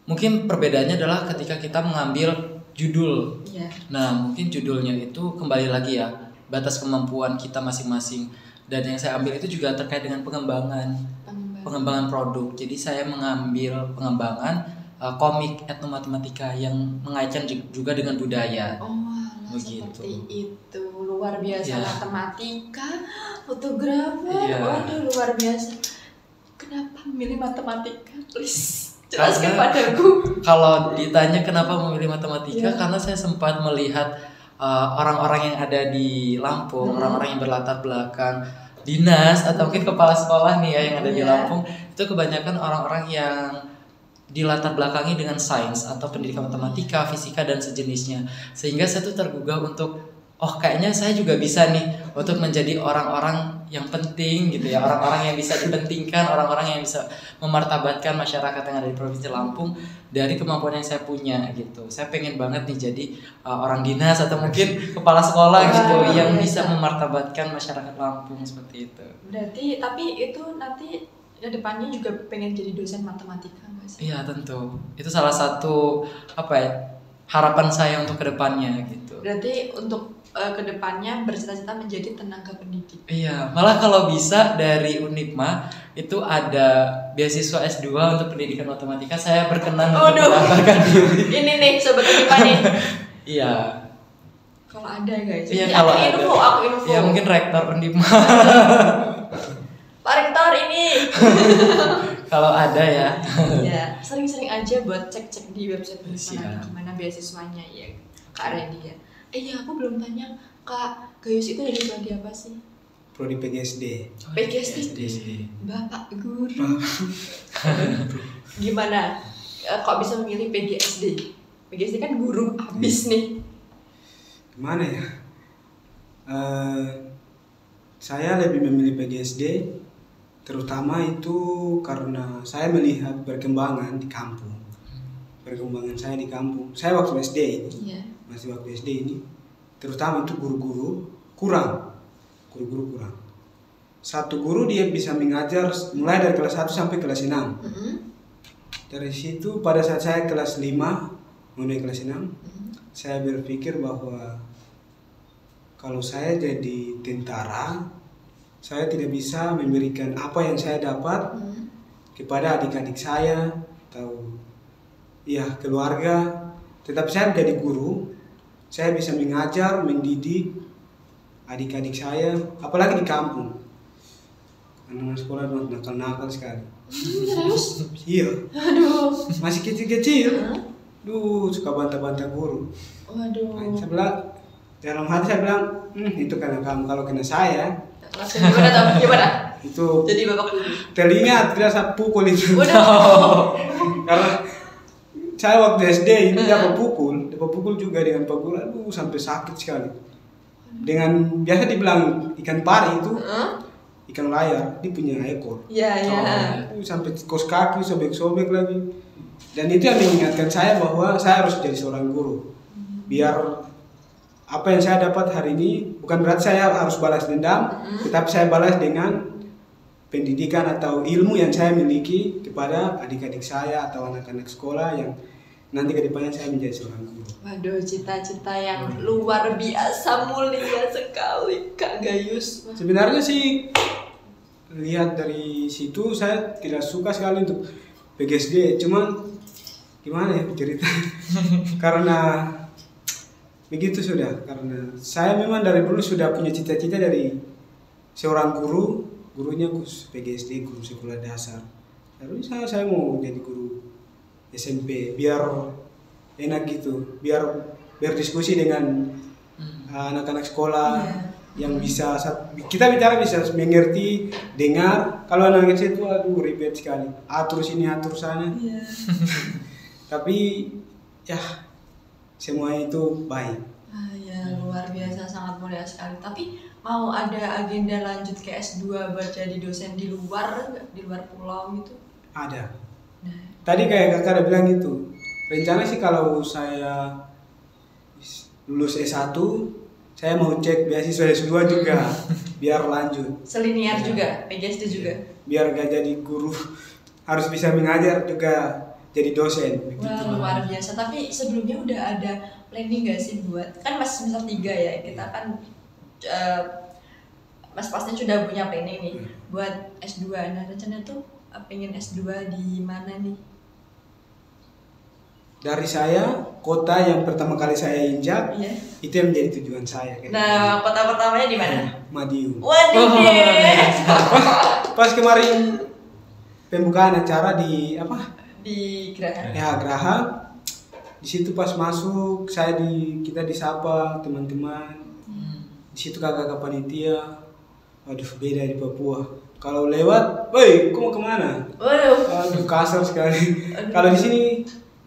Mungkin perbedaannya adalah ketika kita mengambil judul. Nah, mungkin judulnya itu kembali lagi ya, batas kemampuan kita masing-masing. Dan yang saya ambil itu juga terkait dengan pengembangan produk. Jadi saya mengambil pengembangan komik etnomatematika yang mengaitkan juga dengan budaya. Begitu. Seperti itu, luar biasa. Matematika, fotografer, waduh luar biasa. Kenapa memilih matematika? Please jelaskan padaku. Kalau ditanya kenapa memilih matematika, karena saya sempat melihat orang-orang yang ada di Lampung, orang-orang yang berlatar belakang dinas atau mungkin kepala sekolah nih ya yang ada di Lampung, itu kebanyakan orang-orang yang dilatar belakangi dengan sains atau pendidikan matematika, fisika dan sejenisnya. Sehingga saya tuh tergugah untuk kayaknya saya juga bisa nih untuk menjadi orang-orang yang penting gitu ya, orang-orang yang bisa dipentingkan, orang-orang yang bisa memartabatkan masyarakat yang ada di Provinsi Lampung dari kemampuan yang saya punya gitu. Saya pengen banget nih jadi orang dinas atau mungkin kepala sekolah gitu yang bisa memartabatkan masyarakat Lampung seperti itu. Berarti tapi itu nanti ke depannya juga pengen jadi dosen matematika nggak sih? Iya tentu, itu salah satu harapan saya untuk kedepannya gitu. Berarti untuk kedepannya bercita-cita menjadi tenaga pendidik. Iya, malah kalau bisa dari Unipma itu ada beasiswa S2 untuk pendidikan matematika, saya berkenan Oh, untuk mendaftarkan diri. Ini nih sobat Unipa nih. Iya. Kalau ada guys. Iya, Ini kalau aku ada. info, aku info. Ya mungkin rektor Undipma. Pak Rektor ini. Kalau ada ya. Ya, sering-sering aja buat cek-cek di website Unipa Siap. gimana beasiswanya ya. Kak Randy ya. Iya, aku belum tanya Kak Gayus itu dari prodi apa sih? Prodi PGSD. PGSD. SD. Bapak guru. Gimana? Kok bisa memilih PGSD? PGSD kan guru abis nih. Gimana ya? Saya lebih memilih PGSD, terutama itu karena saya melihat perkembangan di kampung. Perkembangan saya di kampung. Saya waktu SD ini, Iya. masih waktu SD ini, terutama itu guru-guru kurang. Guru-guru kurang. Satu guru dia bisa mengajar mulai dari kelas 1 sampai kelas 6. Dari situ pada saat saya kelas 5 mulai kelas 6, saya berpikir bahwa kalau saya jadi tentara, saya tidak bisa memberikan apa yang saya dapat kepada adik-adik saya atau ya keluarga. Tetapi saya menjadi guru, saya bisa mengajar, mendidik adik-adik saya, apalagi di kampung. Anak sekolah nakal-nakal sekali. Serius? Iya, Aduh. masih kecil-kecil. Duh, suka bantah-bantah guru. Waduh. Saya bilang, dalam hati saya bilang, itu karena kamu. Kalau kena saya, Langsung gimana tuh? Gimana? itu Jadi bapak guru. telinga tidak saya pukul itu. Waduh. Karena saya waktu SD ini dapat pukul juga dengan pukul, aduh sampai sakit sekali. Dengan biasa dibilang ikan pari itu, ikan layar, dia punya ekor. Iya, iya. Sampai kos kaki, sobek-sobek lagi. Dan itu yang mengingatkan saya bahwa saya harus jadi seorang guru. Biar apa yang saya dapat hari ini, bukan berarti saya harus balas dendam, tetapi saya balas dengan pendidikan atau ilmu yang saya miliki kepada adik-adik saya atau anak-anak sekolah yang nanti ke depannya saya menjadi seorang guru. Waduh, cita-cita yang luar biasa mulia sekali Kak Gayus. Sebenarnya sih lihat dari situ saya tidak suka sekali untuk PGSD, cuman gimana ya cerita karena begitu sudah, karena saya memang dari dulu sudah punya cita-cita dari seorang guru, gurunya PGSD, guru sekolah dasar. Terus saya mau jadi guru SMP biar enak gitu, biar berdiskusi dengan anak-anak sekolah yang bisa kita bicara bisa mengerti, dengar. Kalau anak kecil itu aduh ribet sekali, atur sini atur sana. Tapi ya semua itu baik. Ya luar biasa, sangat mulia sekali. Tapi mau ada agenda lanjut ke S2 buat jadi dosen di luar pulau gitu? Ada. Nah, Tadi kayak kakak ada bilang gitu, rencana sih kalau saya lulus S1, saya mau cek beasiswa S2 juga, biar lanjut. selinier juga, PGSD juga. Biar gak jadi guru, harus bisa mengajar juga jadi dosen. Begitu. Wah, luar biasa. Tapi sebelumnya udah ada planning gak sih buat, kan masih semester 3 ya, kita kan Mas pasti sudah punya planning nih buat S2. Nah, rencana tuh pengen S2 di mana nih? Dari saya, kota yang pertama kali saya injak, Iya. itu yang menjadi tujuan saya. Nah, kota pertamanya di mana? Madiun. Waduh, Pas kemarin pembukaan acara di apa? di Geraha. Ya Geraha. Di situ pas masuk kita disapa teman-teman. Di situ kakak panitia. Waduh, beda di Papua. Kalau lewat, woi, kau mau kemana? Waduh. Aduh, kasar sekali. Kalau di sini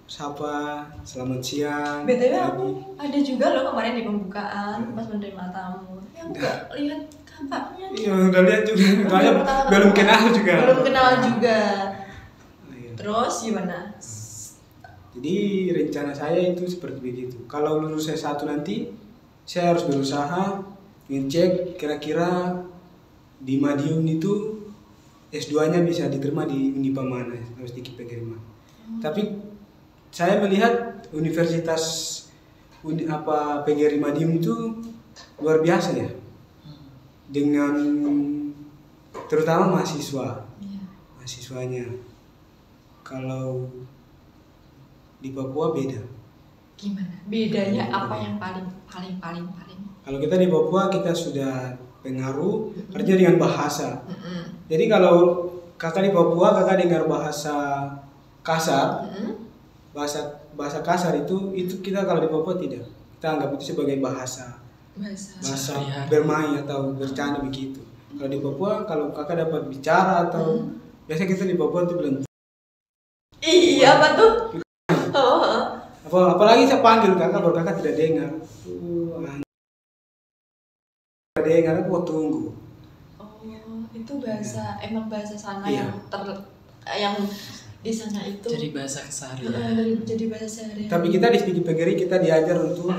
sapa, selamat siang. BTW pagi. aku ada juga loh kemarin di pembukaan pas menerima tamu. Tapi aku nggak lihat kampaknya. Iya, udah lihat juga. Soalnya belum kenal juga. Belum kenal juga. Iya. Terus gimana? Jadi rencana saya itu seperti begitu. Kalau lulus S1 nanti, saya harus berusaha ngecek kira-kira di Madiun itu S2-nya bisa diterima di Unipa mana, harus di PGRI mana. Tapi saya melihat Universitas PGRI Madiun itu luar biasa ya. Dengan terutama mahasiswa. mahasiswanya. Kalau di Papua beda. Gimana? Bedanya apa yang paling? Kalau kita di Papua kita sudah pengaruh artinya dengan bahasa. Jadi kalau kakak di Papua kakak dengar bahasa kasar, bahasa kasar itu kita kalau di Papua tidak. Kita anggap itu sebagai bahasa bermain atau bercanda begitu. Kalau di Papua kalau kakak dapat bicara atau biasa kita di Papua itu bilang iya apa tuh? apalagi saya panggil kakak baru kakak tidak dengar. Dengar aku tunggu. Itu bahasa emang bahasa sana Iya. yang di sana itu. Jadi bahasa keseharian. Jadi bahasa sehari. Tapi kita di Stigi PGRI kita diajar untuk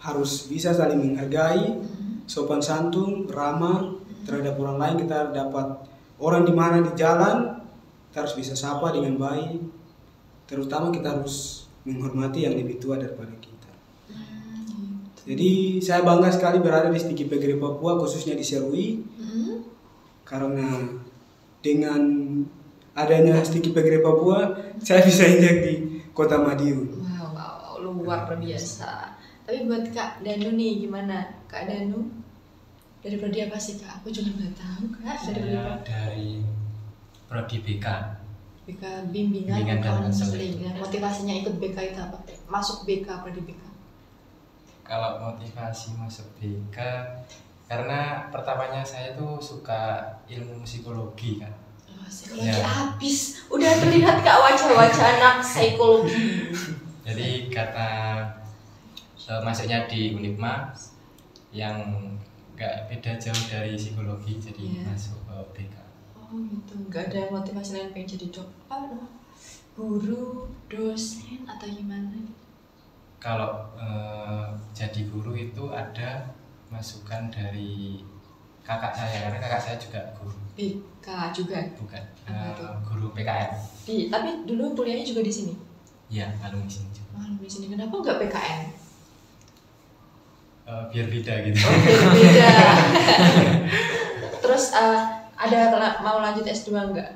harus bisa saling menghargai, sopan santun, ramah terhadap orang lain. Kita dapat orang di mana di jalan kita harus bisa sapa dengan baik. Terutama kita harus menghormati yang lebih tua daripada kita. Jadi saya bangga sekali berada di Stigi PGRI Papua, khususnya di Serui, karena dengan adanya Stigi PGRI Papua, saya bisa injak di Kota Madiun. Wow, luar biasa. Tapi buat Kak Danu nih gimana? Kak Danu dari prodi apa sih Kak? Aku juga nggak tahu Kak. Saya dari prodi BK. BK bimbingan Bimbingan dan konseling. Motivasinya ikut BK itu apa? Masuk BK prodi BK. Kalau motivasi masuk BK, karena pertamanya saya tuh suka ilmu psikologi kan. Psikologi habis. Udah terlihat Kak wajah-wajah anak psikologi. Jadi karena masuknya di Unipma yang nggak beda jauh dari psikologi, jadi masuk ke BK. Oh gitu, nggak ada motivasi lain pengen jadi guru, dosen atau gimana? Kalau jadi guru itu ada masukan dari kakak saya, karena kakak saya juga guru. BK juga? Bukan, guru PKN. Tapi dulu kuliahnya juga di sini? Iya, alumni sini juga. Alumni sini, kenapa nggak PKN? Biar beda gitu. Oh, biar beda. Terus ada mau lanjut S2 nggak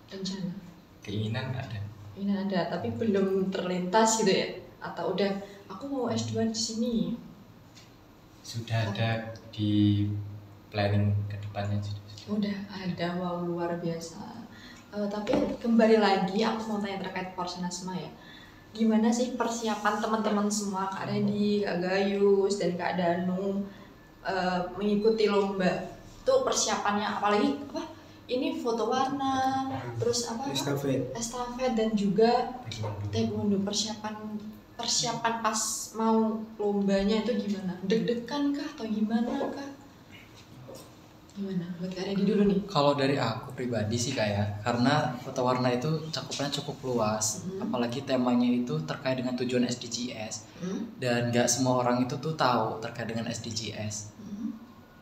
rencana? Keinginan ada. Keinginan ada, tapi belum terlintas gitu ya? Atau udah aku mau S2 di sini? Sudah ada di planning kedepannya sudah. Udah ada, wow luar biasa. Tapi kembali lagi aku mau tanya terkait Porsenasma ya. Gimana sih persiapan teman-teman semua, Kak Redi, Kak Gayus, dan Kak Danu mengikuti lomba? Itu persiapannya apalagi apa? Ini foto warna, terus apa? Estafet dan juga taekwondo. Persiapan pas mau lombanya itu gimana? Deg-degan kah atau gimana kah? Gimana? Buat Kak Redi dulu nih. Kalau dari aku pribadi sih kayak, karena foto warna itu cakupannya cukup luas, apalagi temanya itu terkait dengan tujuan SDGs, dan nggak semua orang itu tuh tahu terkait dengan SDGs.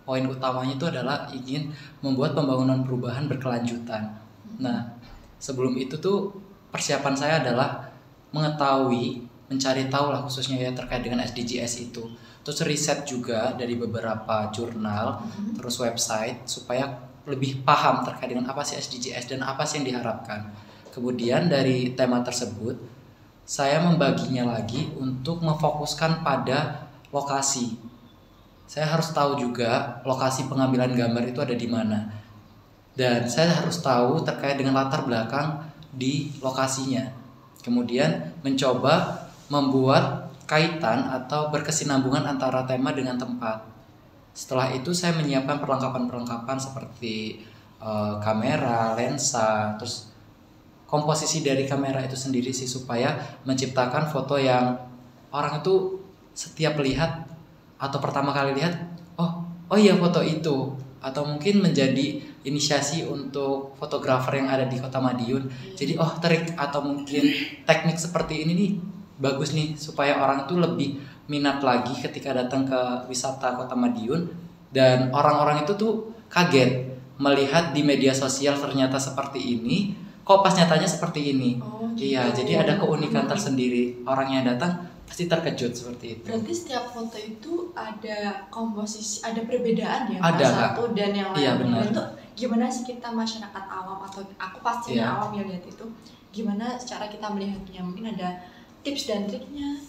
Poin utamanya itu adalah ingin membuat pembangunan perubahan berkelanjutan. Nah, sebelum itu tuh persiapan saya adalah mengetahui, mencari tahu lah khususnya ya terkait dengan SDGs itu. Terus riset juga dari beberapa jurnal, terus website supaya lebih paham terkait dengan apa sih SDGs dan apa sih yang diharapkan. Kemudian dari tema tersebut, saya membaginya lagi untuk memfokuskan pada lokasi. Saya harus tahu juga lokasi pengambilan gambar itu ada di mana. Dan saya harus tahu terkait dengan latar belakang di lokasinya. Kemudian mencoba membuat kaitan atau berkesinambungan antara tema dengan tempat. Setelah itu saya menyiapkan perlengkapan-perlengkapan seperti kamera, lensa, terus komposisi dari kamera itu sendiri sih supaya menciptakan foto yang orang itu setiap lihat atau pertama kali lihat, oh iya foto itu, atau mungkin menjadi inisiasi untuk fotografer yang ada di Kota Madiun. Jadi trik atau mungkin teknik seperti ini nih bagus nih supaya orang tuh lebih minat lagi ketika datang ke wisata Kota Madiun, dan orang-orang itu tuh kaget melihat di media sosial ternyata seperti ini, kok pas nyatanya seperti ini. Gitu. Iya, jadi ada keunikan tersendiri. Orang yang datang pasti terkejut seperti itu. Berarti setiap foto itu ada komposisi, ada perbedaan ya, ada, satu dan yang lain. Iya benar. Itu gimana sih kita masyarakat awam, atau aku pastinya Iya. awam ya lihat itu, gimana cara kita melihatnya, mungkin ada tips dan triknya.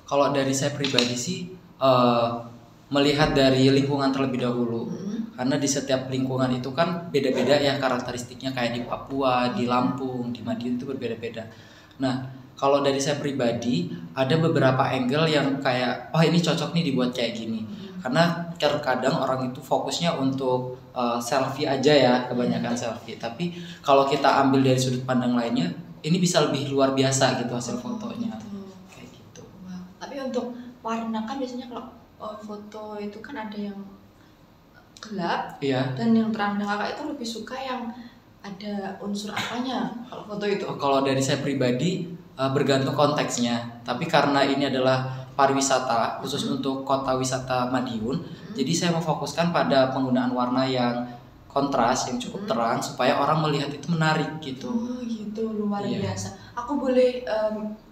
Kalau dari saya pribadi sih melihat dari lingkungan terlebih dahulu. Karena di setiap lingkungan itu kan beda-beda ya karakteristiknya, kayak di Papua, di Lampung, di Madiun itu berbeda-beda. Nah, kalau dari saya pribadi ada beberapa angle yang kayak oh ini cocok nih dibuat kayak gini. Karena terkadang orang itu fokusnya untuk selfie aja ya, kebanyakan selfie. Tapi kalau kita ambil dari sudut pandang lainnya, ini bisa lebih luar biasa gitu hasil fotonya. Kayak gitu. Wow. Tapi untuk warna kan biasanya kalau foto itu kan ada yang gelap Iya. dan yang terang. Dan kakak itu lebih suka yang ada unsur apanya kalau foto itu? Kalau dari saya pribadi bergantung konteksnya. Tapi karena ini adalah pariwisata khusus untuk kota wisata Madiun, jadi saya memfokuskan pada penggunaan warna yang kontras yang cukup terang supaya orang melihat itu menarik gitu. Oh gitu, luar Iya. biasa. Aku boleh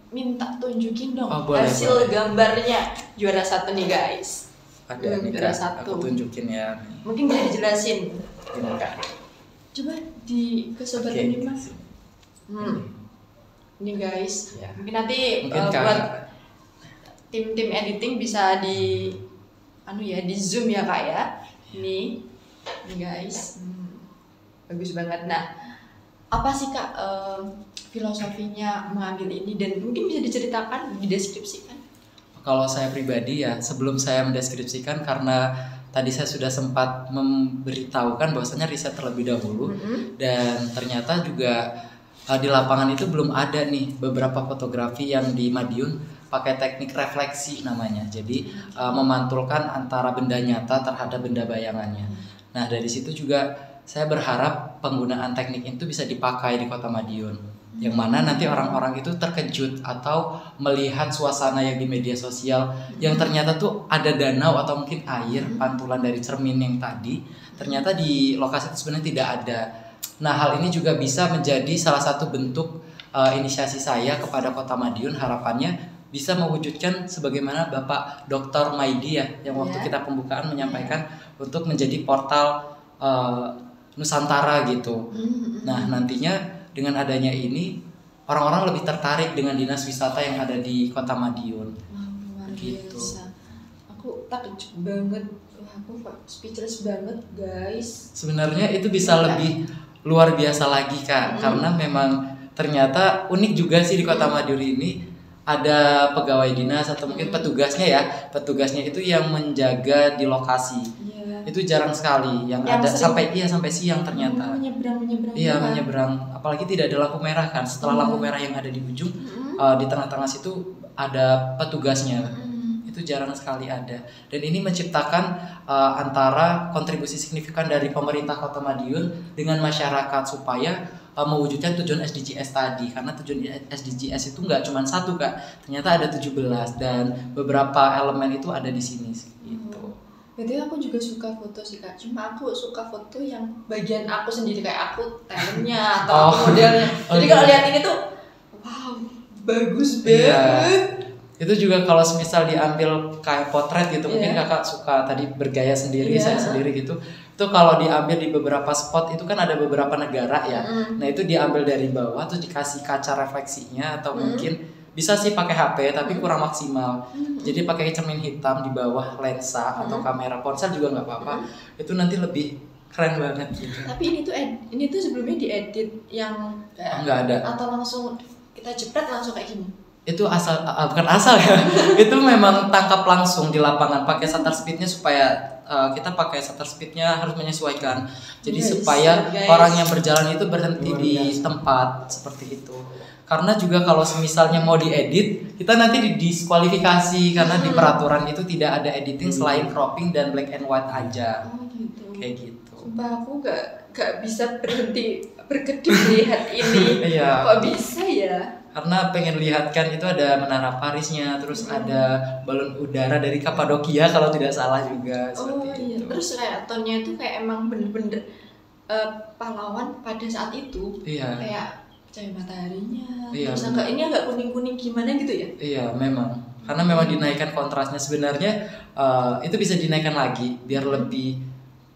minta tunjukin dong Oh, boleh, hasil boleh. gambarnya juara 1 nih guys. Ada nih Juara Kak, 1. aku tunjukin ya. Mungkin bisa dijelasin. Ini Kak. Coba ke sobat Oke. ini mas. Ini guys. Ya. Mungkin nanti Mungkin Kak. buat tim editing bisa di di zoom ya kak ya. Ini guys. Bagus banget. Nah, apa sih kak filosofinya mengambil ini, dan mungkin bisa diceritakan, dideskripsikan? Kalau saya pribadi ya, sebelum saya mendeskripsikan, karena tadi saya sudah sempat memberitahukan bahwasanya riset terlebih dahulu, dan ternyata juga di lapangan itu belum ada nih beberapa fotografi yang di Madiun pakai teknik refleksi namanya. Jadi memantulkan antara benda nyata terhadap benda bayangannya. Nah, dari situ juga saya berharap penggunaan teknik itu bisa dipakai di Kota Madiun. Yang mana nanti orang-orang itu terkejut atau melihat suasana yang di media sosial yang ternyata tuh ada danau atau mungkin air pantulan dari cermin yang tadi, ternyata di lokasi itu sebenarnya tidak ada. Nah, hal ini juga bisa menjadi salah satu bentuk inisiasi saya kepada Kota Madiun. Harapannya bisa mewujudkan sebagaimana Bapak Dr. Maidi ya, yang waktu kita pembukaan menyampaikan untuk menjadi portal Nusantara gitu. Nah, nantinya dengan adanya ini orang-orang lebih tertarik dengan dinas wisata yang ada di Kota Madiun. Luar Gitu. biasa. Aku takjub banget. Wah, aku speechless banget guys. Sebenarnya itu bisa lebih luar biasa lagi Kak, karena memang ternyata unik juga sih di Kota Madiun ini ada pegawai dinas atau mungkin petugasnya ya. Petugasnya itu yang menjaga di lokasi. Iya. Itu jarang sekali yang ada sampai siang ternyata. Menyeberang Iya, juga. menyeberang. Apalagi tidak ada lampu merah kan. Setelah lampu merah yang ada di ujung, di tengah-tengah situ ada petugasnya. Itu jarang sekali ada. Dan ini menciptakan antara kontribusi signifikan dari pemerintah Kota Madiun dengan masyarakat supaya mewujudkan tujuan SDGs tadi. Karena tujuan SDGs itu nggak cuma satu Kak. Ternyata ada 17 dan beberapa elemen itu ada di sini gitu. Berarti aku juga suka foto sih kak. Cuma aku suka foto yang bagian aku sendiri, kayak aku talentnya atau aku modelnya. Jadi kalau lihat ini tuh, wow, bagus banget. Iya. Itu juga kalau semisal diambil kayak potret gitu, mungkin kakak suka tadi bergaya sendiri, saya sendiri gitu. Itu kalau diambil di beberapa spot itu kan ada beberapa negara ya. Nah itu diambil dari bawah terus dikasih kaca refleksinya atau mungkin bisa sih pakai HP tapi kurang maksimal. Jadi pakai cermin hitam di bawah lensa atau kamera ponsel juga nggak apa-apa. Itu nanti lebih keren banget gitu. Tapi ini tuh sebelumnya diedit yang Nggak ada. atau langsung kita jepret langsung kayak gini. Itu asal bukan asal ya. Itu memang tangkap langsung di lapangan pakai shutter speednya supaya kita pakai shutter speednya harus menyesuaikan. Jadi supaya orang yang berjalan itu berhenti di tempat seperti itu. Karena juga kalau misalnya mau diedit, kita nanti didiskualifikasi karena di peraturan itu tidak ada editing selain cropping dan black and white aja. Oh gitu. Kayak gitu. Sumpah aku gak bisa berhenti berkedip lihat ini. Iya. Kok bisa ya? Karena pengen lihat kan itu ada Menara Parisnya, terus ada balon udara dari Kapadokia kalau tidak salah juga. Oh iya. Itu. Terus kayak tonnya itu kayak emang bener-bener pahlawan pada saat itu. Iya. Kayak cahaya mataharinya. Iya, Terus bener. ini agak kuning-kuning gimana gitu ya? Iya memang. Karena memang dinaikkan kontrasnya sebenarnya itu bisa dinaikkan lagi biar lebih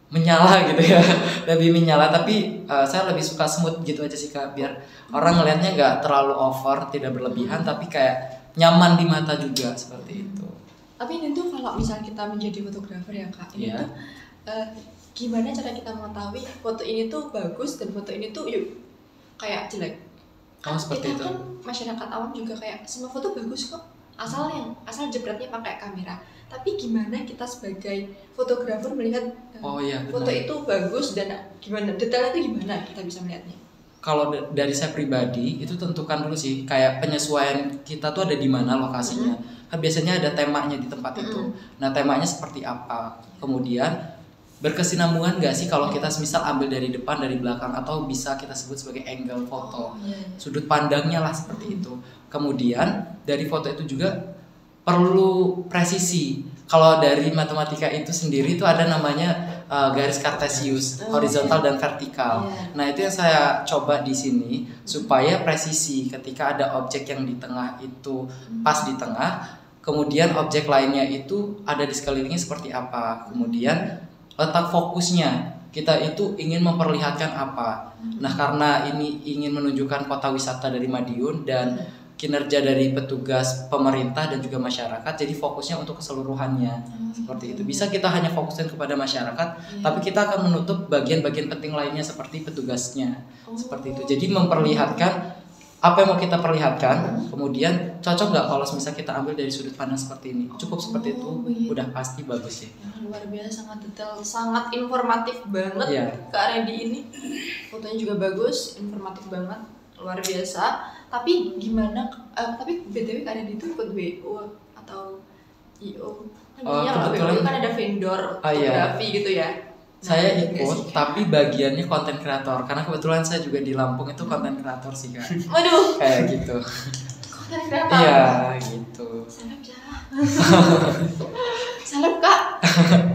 menyala gitu ya. Lebih menyala, tapi saya lebih suka smooth gitu aja sih Kak, biar orang ngelihatnya nggak terlalu over, tidak berlebihan, tapi kayak nyaman di mata juga seperti itu. Tapi ini tuh kalau misal kita menjadi fotografer ya Kak, ini Iya. tuh gimana cara kita mengetahui foto ini tuh bagus dan foto ini tuh kayak jelek? Oh, seperti Kita itu. kan masyarakat awam juga kayak semua foto bagus kok, asal jepretnya pakai kamera. Tapi gimana kita sebagai fotografer melihat Oh iya, foto benar. itu bagus dan gimana detailnya itu gimana kita bisa melihatnya? Kalau dari saya pribadi itu tentukan dulu sih, kayak penyesuaian kita tuh ada di mana lokasinya. Kan biasanya ada temanya di tempat itu. Nah, temanya seperti apa? Kemudian berkesinambungan nggak sih kalau kita misal ambil dari depan, dari belakang, atau bisa kita sebut sebagai angle foto. Iya. Sudut pandangnya lah seperti itu. Kemudian dari foto itu juga perlu presisi. Kalau dari matematika itu sendiri itu ada namanya garis Cartesius, horizontal dan vertikal. Iya. Nah, itu yang saya coba di sini supaya presisi ketika ada objek yang di tengah itu pas di tengah, kemudian objek lainnya itu ada di sekelilingnya seperti apa. Kemudian letak fokusnya, kita itu ingin memperlihatkan apa. Nah, karena ini ingin menunjukkan kota wisata dari Madiun dan kinerja dari petugas pemerintah dan juga masyarakat, jadi fokusnya untuk keseluruhannya. Seperti itu. Bisa kita hanya fokuskan kepada masyarakat, tapi kita akan menutup bagian-bagian penting lainnya seperti petugasnya. Seperti itu. Jadi memperlihatkan apa yang mau kita perlihatkan, kemudian cocok nggak kalau misalnya kita ambil dari sudut pandang seperti ini. Cukup seperti itu, begitu. udah pasti bagus ya. Luar biasa, sangat detail, sangat informatif banget. Iya. Kak Randy ini fotonya juga bagus, informatif banget, luar biasa. Tapi gimana? Tapi BTW Kak Randy itu ikut WO atau IO? Kan jadinya kalau WO itu kan ada vendor fotografi gitu ya. Saya ikut nggak ikut, sih? tapi bagiannya konten kreator. Karena kebetulan saya juga di Lampung itu konten kreator sih Kak. Waduh, Kayak gitu. konten kreator. Iya, gitu. Seleb ya. Seleb Kak.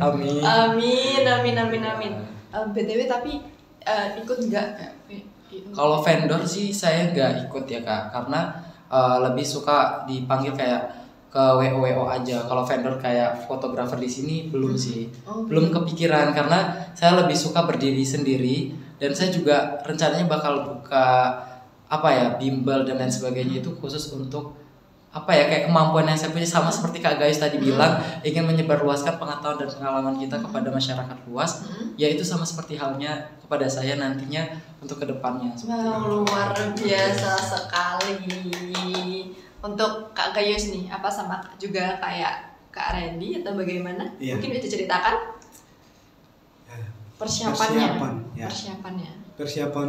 Amin. Amin. BTW tapi ikut nggak? Kalau vendor sih saya nggak ikut ya Kak, karena lebih suka dipanggil kayak ke WO aja. Kalau vendor kayak fotografer di sini belum sih, belum kepikiran karena saya lebih suka berdiri sendiri dan saya juga rencananya bakal buka apa ya, bimbel dan lain sebagainya itu khusus untuk apa ya, kayak kemampuan yang saya punya sama seperti Kak Gayus tadi bilang, ingin menyebarluaskan pengetahuan dan pengalaman kita kepada masyarakat luas, yaitu sama seperti halnya kepada saya nantinya untuk kedepannya. Luar biasa sekali. Untuk Kak Gayus nih, apa sama juga kayak Kak Randy atau bagaimana? Iya. Mungkin bisa ceritakan persiapannya. Ya. Persiapannya. Persiapan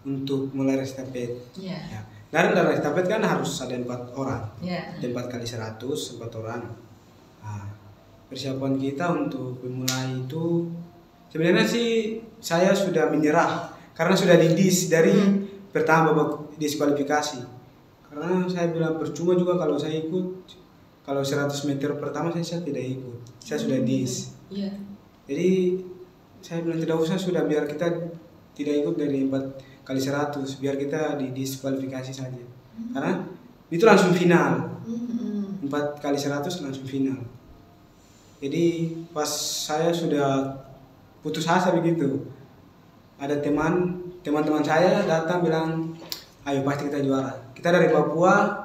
untuk mulai estafet. Iya. Ya. Dalam estafet kan harus ada 4 orang. Iya. Ada 4 kali 100, 4 orang. Nah, persiapan kita untuk memulai itu sebenarnya sih saya sudah menyerah karena sudah didis dari pertama babak diskualifikasi. Karena saya bilang percuma juga kalau saya ikut, kalau 100 meter pertama saya tidak ikut, saya sudah dis. Iya. Jadi saya bilang tidak usah, sudah biar kita tidak ikut dari 4 kali 100, biar kita di diskualifikasi saja. Karena itu langsung final, 4 kali 100 langsung final. Jadi pas saya sudah putus asa begitu, ada teman-teman saya datang bilang, ayo pasti kita juara. Kita dari Papua,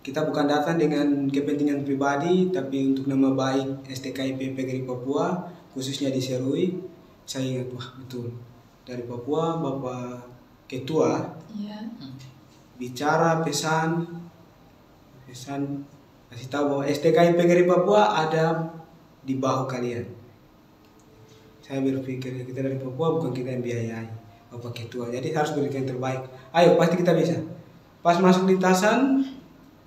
kita bukan datang dengan kepentingan pribadi, tapi untuk nama baik STKIP PGRI Papua, khususnya di Serui. Saya ingat, wah betul, dari Papua Bapak Ketua bicara pesan kasih tahu bahwa STKIP PGRI Papua ada di bahu kalian. Saya berpikir kita dari Papua, bukan kita yang biayai, Bapak Ketua, jadi harus berikan yang terbaik. Ayo pasti kita bisa. Pas masuk lintasan,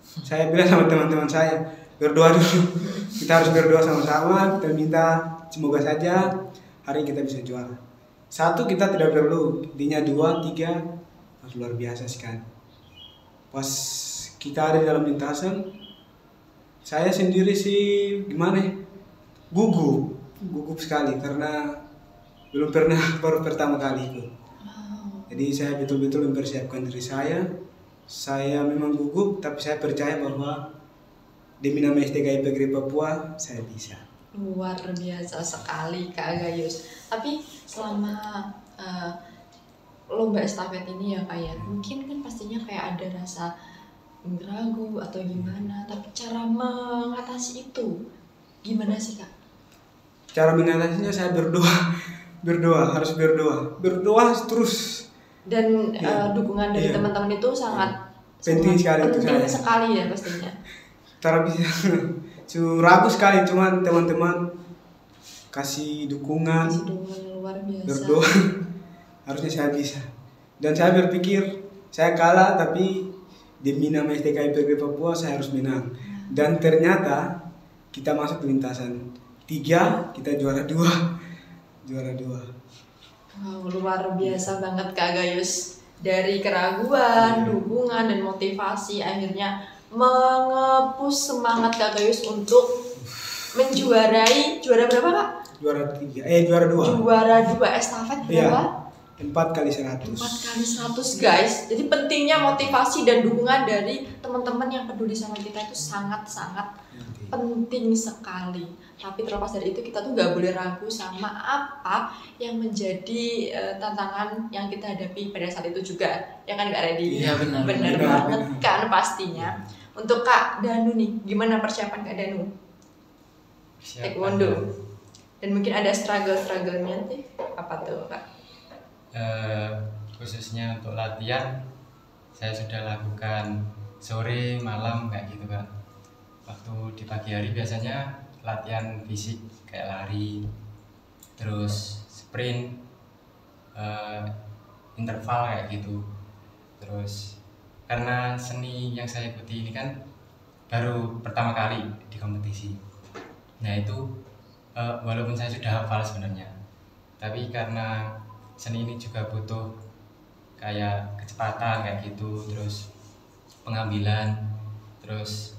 saya bilang sama teman-teman saya, berdoa dulu. Kita harus berdoa sama-sama, kita minta semoga saja hari ini kita bisa juara. 1 kita tidak perlu, dinya 2, 3, luar biasa sekali. Pas kita ada di dalam lintasan, saya sendiri sih gimana ya, gugup sekali karena belum pernah, baru pertama kali ikut. Jadi saya betul-betul mempersiapkan diri saya. Saya memang gugup, tapi saya percaya bahwa demi nama STKIP PGRI Papua saya bisa. Luar biasa sekali Kak Gayus. Tapi selama lomba estafet ini ya Kak ya, mungkin kan pastinya kayak ada rasa ragu atau gimana, tapi cara mengatasi itu gimana sih Kak? Cara mengatasinya saya berdoa, harus berdoa terus. Dan Iya. dukungan dari Iya. teman-teman itu sangat Penting sekali itu penting saya. sekali ya pastinya. Cara bisa ragu sekali, cuman teman-teman kasih dukungan, Kasih dukungan luar biasa. berdoa, harusnya saya bisa. Dan saya berpikir saya kalah, tapi demi nama STKIPB Papua saya harus menang. Dan ternyata kita masuk lintasan 3, kita juara 2. Wow, luar biasa banget Kak Gayus. Dari keraguan, dukungan, dan motivasi akhirnya mengepus semangat Kak Gayus untuk menjuarai juara berapa Kak? Juara 2. Juara 2 estafet berapa? 4x100. 4x100 guys. Jadi pentingnya motivasi dan dukungan dari teman-teman yang peduli sama kita itu sangat-sangat penting sekali. Tapi terlepas dari itu kita tuh gak boleh ragu sama apa yang menjadi tantangan yang kita hadapi pada saat itu juga. Ya kan Kak Reddy? Iya, benar. Benar banget kan pastinya. Untuk Kak Danu nih, gimana persiapan Kak Danu? Taekwondo. Dan mungkin ada struggle-strugglenya nih. Apa tuh Kak? Khususnya untuk latihan saya sudah lakukan sore malam kayak gitu kan. Waktu di pagi hari biasanya latihan fisik kayak lari, terus sprint, interval kayak gitu. Terus karena seni yang saya ikuti ini kan baru pertama kali di kompetisi, nah itu walaupun saya sudah hafal sebenarnya, tapi karena seni ini juga butuh kayak kecepatan kayak gitu, terus pengambilan, terus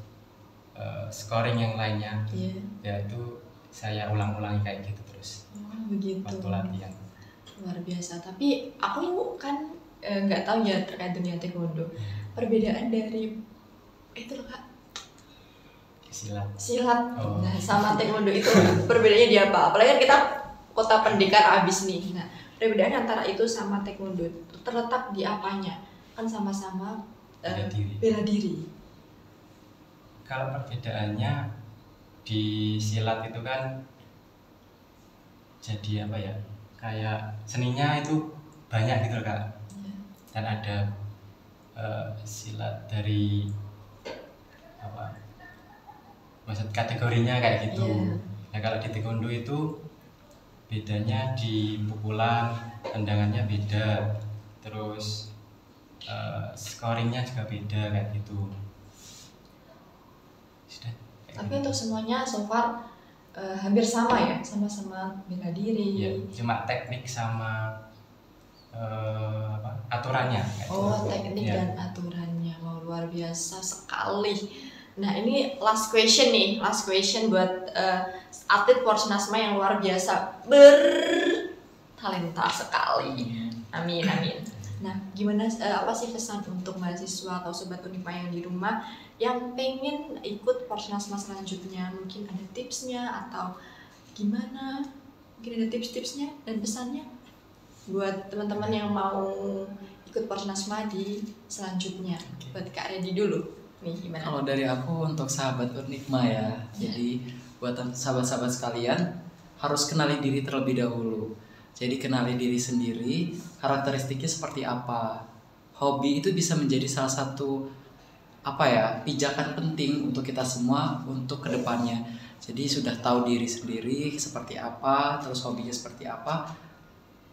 scoring yang lainnya. Iya. Ya itu saya ulang-ulangi kayak gitu terus Begitu. waktu latihan. Luar biasa. Tapi aku kan nggak tahu ya terkait dunia taekwondo. Perbedaan dari itu loh Kak, Silat. silat. Oh. Nah, sama taekwondo itu perbedaannya di apa? Apalagi kan kita kota pendekar abis nih. Nah, perbedaan antara itu sama taekwondo terletak di apanya? Kan sama-sama Bela diri. bela diri. Kalau perbedaannya di silat itu kan jadi apa ya, kayak seninya itu banyak gitu loh Kak. Dan ada silat dari apa, maksud kategorinya kayak gitu. Iya. Nah kalau di taekwondo itu bedanya di pukulan, tendangannya beda, terus scoringnya juga beda kayak gitu. Sudah, kayak Tapi gitu. untuk semuanya so far hampir sama ya, sama-sama bela diri. Iya, cuma teknik sama apa, aturannya kayak Oh, gitu. teknik Iya. dan aturannya. Wow, luar biasa sekali. Nah, ini last question nih. Last question buat atlet Porsenasma yang luar biasa. Bertalenta sekali. Amin, amin. Nah, gimana apa sih pesan untuk mahasiswa atau sobat Unipma yang di rumah yang pengen ikut Porsenasma selanjutnya? Mungkin ada tipsnya atau gimana? Mungkin ada tips-tipsnya dan pesannya buat teman-teman yang mau ikut Porsenasma di selanjutnya. Buat Kak Reddy dulu. Nih, gimana? Kalau dari aku untuk sahabat Unipma ya, jadi buat sahabat-sahabat sekalian harus kenali diri terlebih dahulu. Jadi kenali diri sendiri, karakteristiknya seperti apa. Hobi itu bisa menjadi salah satu pijakan penting untuk kita semua untuk kedepannya. Jadi sudah tahu diri sendiri seperti apa, terus hobinya seperti apa,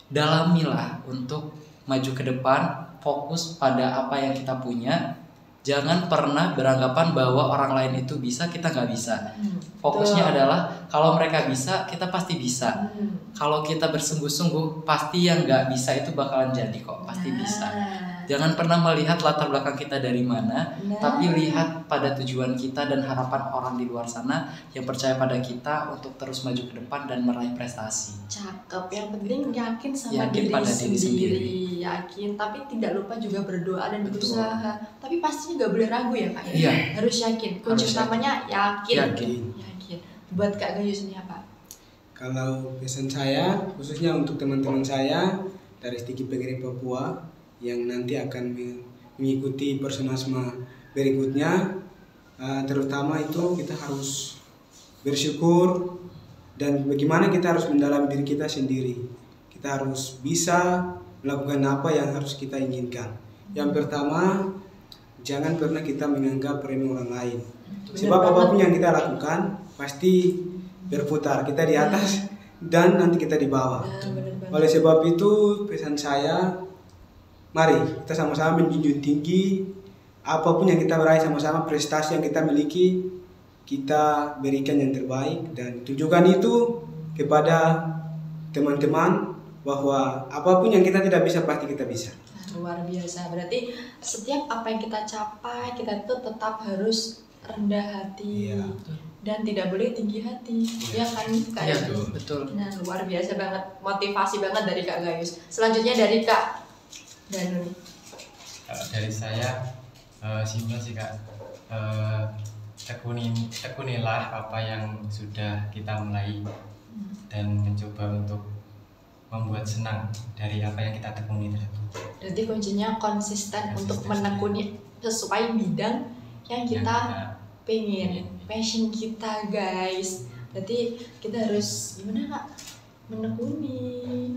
dalamilah untuk maju ke depan, fokus pada apa yang kita punya. Jangan pernah beranggapan bahwa orang lain itu bisa, kita nggak bisa. Fokusnya adalah kalau mereka bisa, kita pasti bisa. Kalau kita bersungguh-sungguh, pasti yang nggak bisa itu bakalan jadi kok, pasti bisa. Jangan pernah melihat latar belakang kita dari mana, tapi lihat pada tujuan kita dan harapan orang di luar sana yang percaya pada kita untuk terus maju ke depan dan meraih prestasi. Cakep. Yang penting yakin sama Yakin diri, pada diri sendiri. Yakin, tapi tidak lupa juga berdoa dan Betul. berusaha. Tapi pastinya nggak boleh ragu ya Kak ya. Iya. Harus yakin. Kunci Harus utamanya yakin. Yakin. Yakin. buat Kak Gayus ini apa? Kalau pesan saya, khususnya untuk teman-teman saya dari Stiki PGRI Papua yang nanti akan mengikuti Porsenasma berikutnya, terutama itu kita harus bersyukur dan bagaimana kita harus mendalami diri kita sendiri. Kita harus bisa melakukan apa yang harus kita inginkan. Yang pertama, jangan pernah kita menganggap remeh orang lain. Sebab apapun yang kita lakukan pasti berputar, kita di atas dan nanti kita di bawah. Oleh sebab itu pesan saya, mari kita sama-sama menjunjung tinggi apapun yang kita raih sama-sama, prestasi yang kita miliki, kita berikan yang terbaik dan tunjukkan itu kepada teman-teman bahwa apapun yang kita tidak bisa pasti kita bisa. Luar biasa, berarti setiap apa yang kita capai kita tuh tetap harus rendah hati. Iya. Dan tidak boleh tinggi hati, ya kan Kak? Iya, betul. Nah, luar biasa banget, motivasi banget dari Kak Gayus. Selanjutnya dari Kak Danu. Kalau dari saya simpel sih Kak, tekunilah apa yang sudah kita mulai dan mencoba untuk membuat senang dari apa yang kita tekuni tersebut. Berarti kuncinya konsisten untuk menekuni sesuai bidang yang kita pengen, passion kita guys. Berarti kita harus gimana Kak? Menekuni,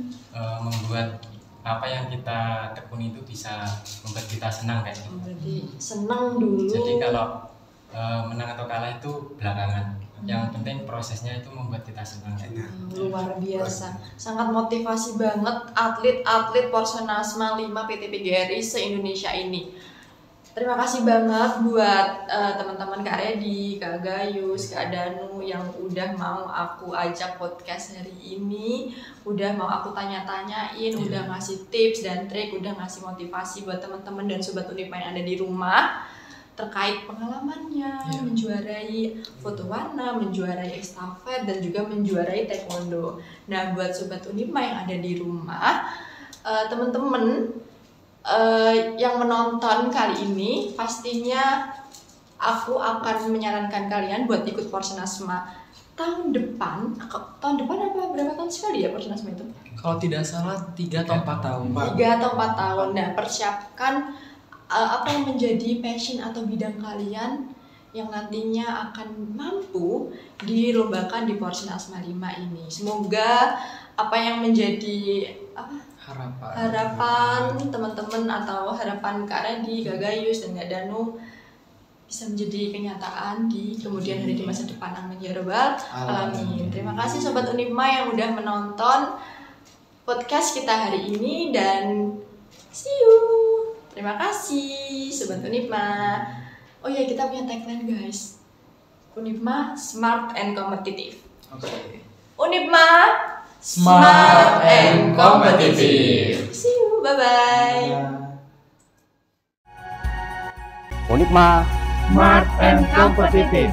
membuat apa yang kita tekuni itu bisa membuat kita senang kayak gitu. berarti senang dulu. Jadi kalau menang atau kalah itu belakangan. Yang penting prosesnya itu membuat kita senang kayak gitu. Luar biasa, sangat motivasi banget atlet-atlet Porsenasma 5 PT PGRI se-Indonesia ini. Terima kasih banget buat teman-teman Kak Redi, Kak Gayus, Kak Danu yang udah mau aku ajak podcast hari ini, udah mau aku tanya-tanyain, udah ngasih tips dan trik, udah ngasih motivasi buat teman-teman dan sobat Unipma yang ada di rumah terkait pengalamannya menjuarai foto warna, menjuarai estafet dan juga menjuarai taekwondo. Nah, buat sobat Unipma yang ada di rumah, teman-teman yang menonton kali ini, pastinya aku akan menyarankan kalian buat ikut Porsenasma tahun depan. Tahun depan apa berapa tahun sekali ya Porsenasma itu? Kalau tidak salah 3 atau 4 tahun. 3 atau 4 tahun. Nah, persiapkan apa yang menjadi passion atau bidang kalian yang nantinya akan mampu dilombakan di Porsenasma 5 ini. Semoga apa yang menjadi harapan teman-teman atau harapan Kak Redi, Kak Gayus, dan Kak Danu bisa menjadi kenyataan di kemudian hari di masa depan. Amin ya robbal alamin. Terima kasih Sobat Unipma yang udah menonton podcast kita hari ini dan see you. Terima kasih Sobat Unipma. Oh ya, kita punya tagline guys. Unipma Smart and Competitive. Oke. Unipma Smart and competitive. See you, bye-bye. Unipma Smart and Competitive.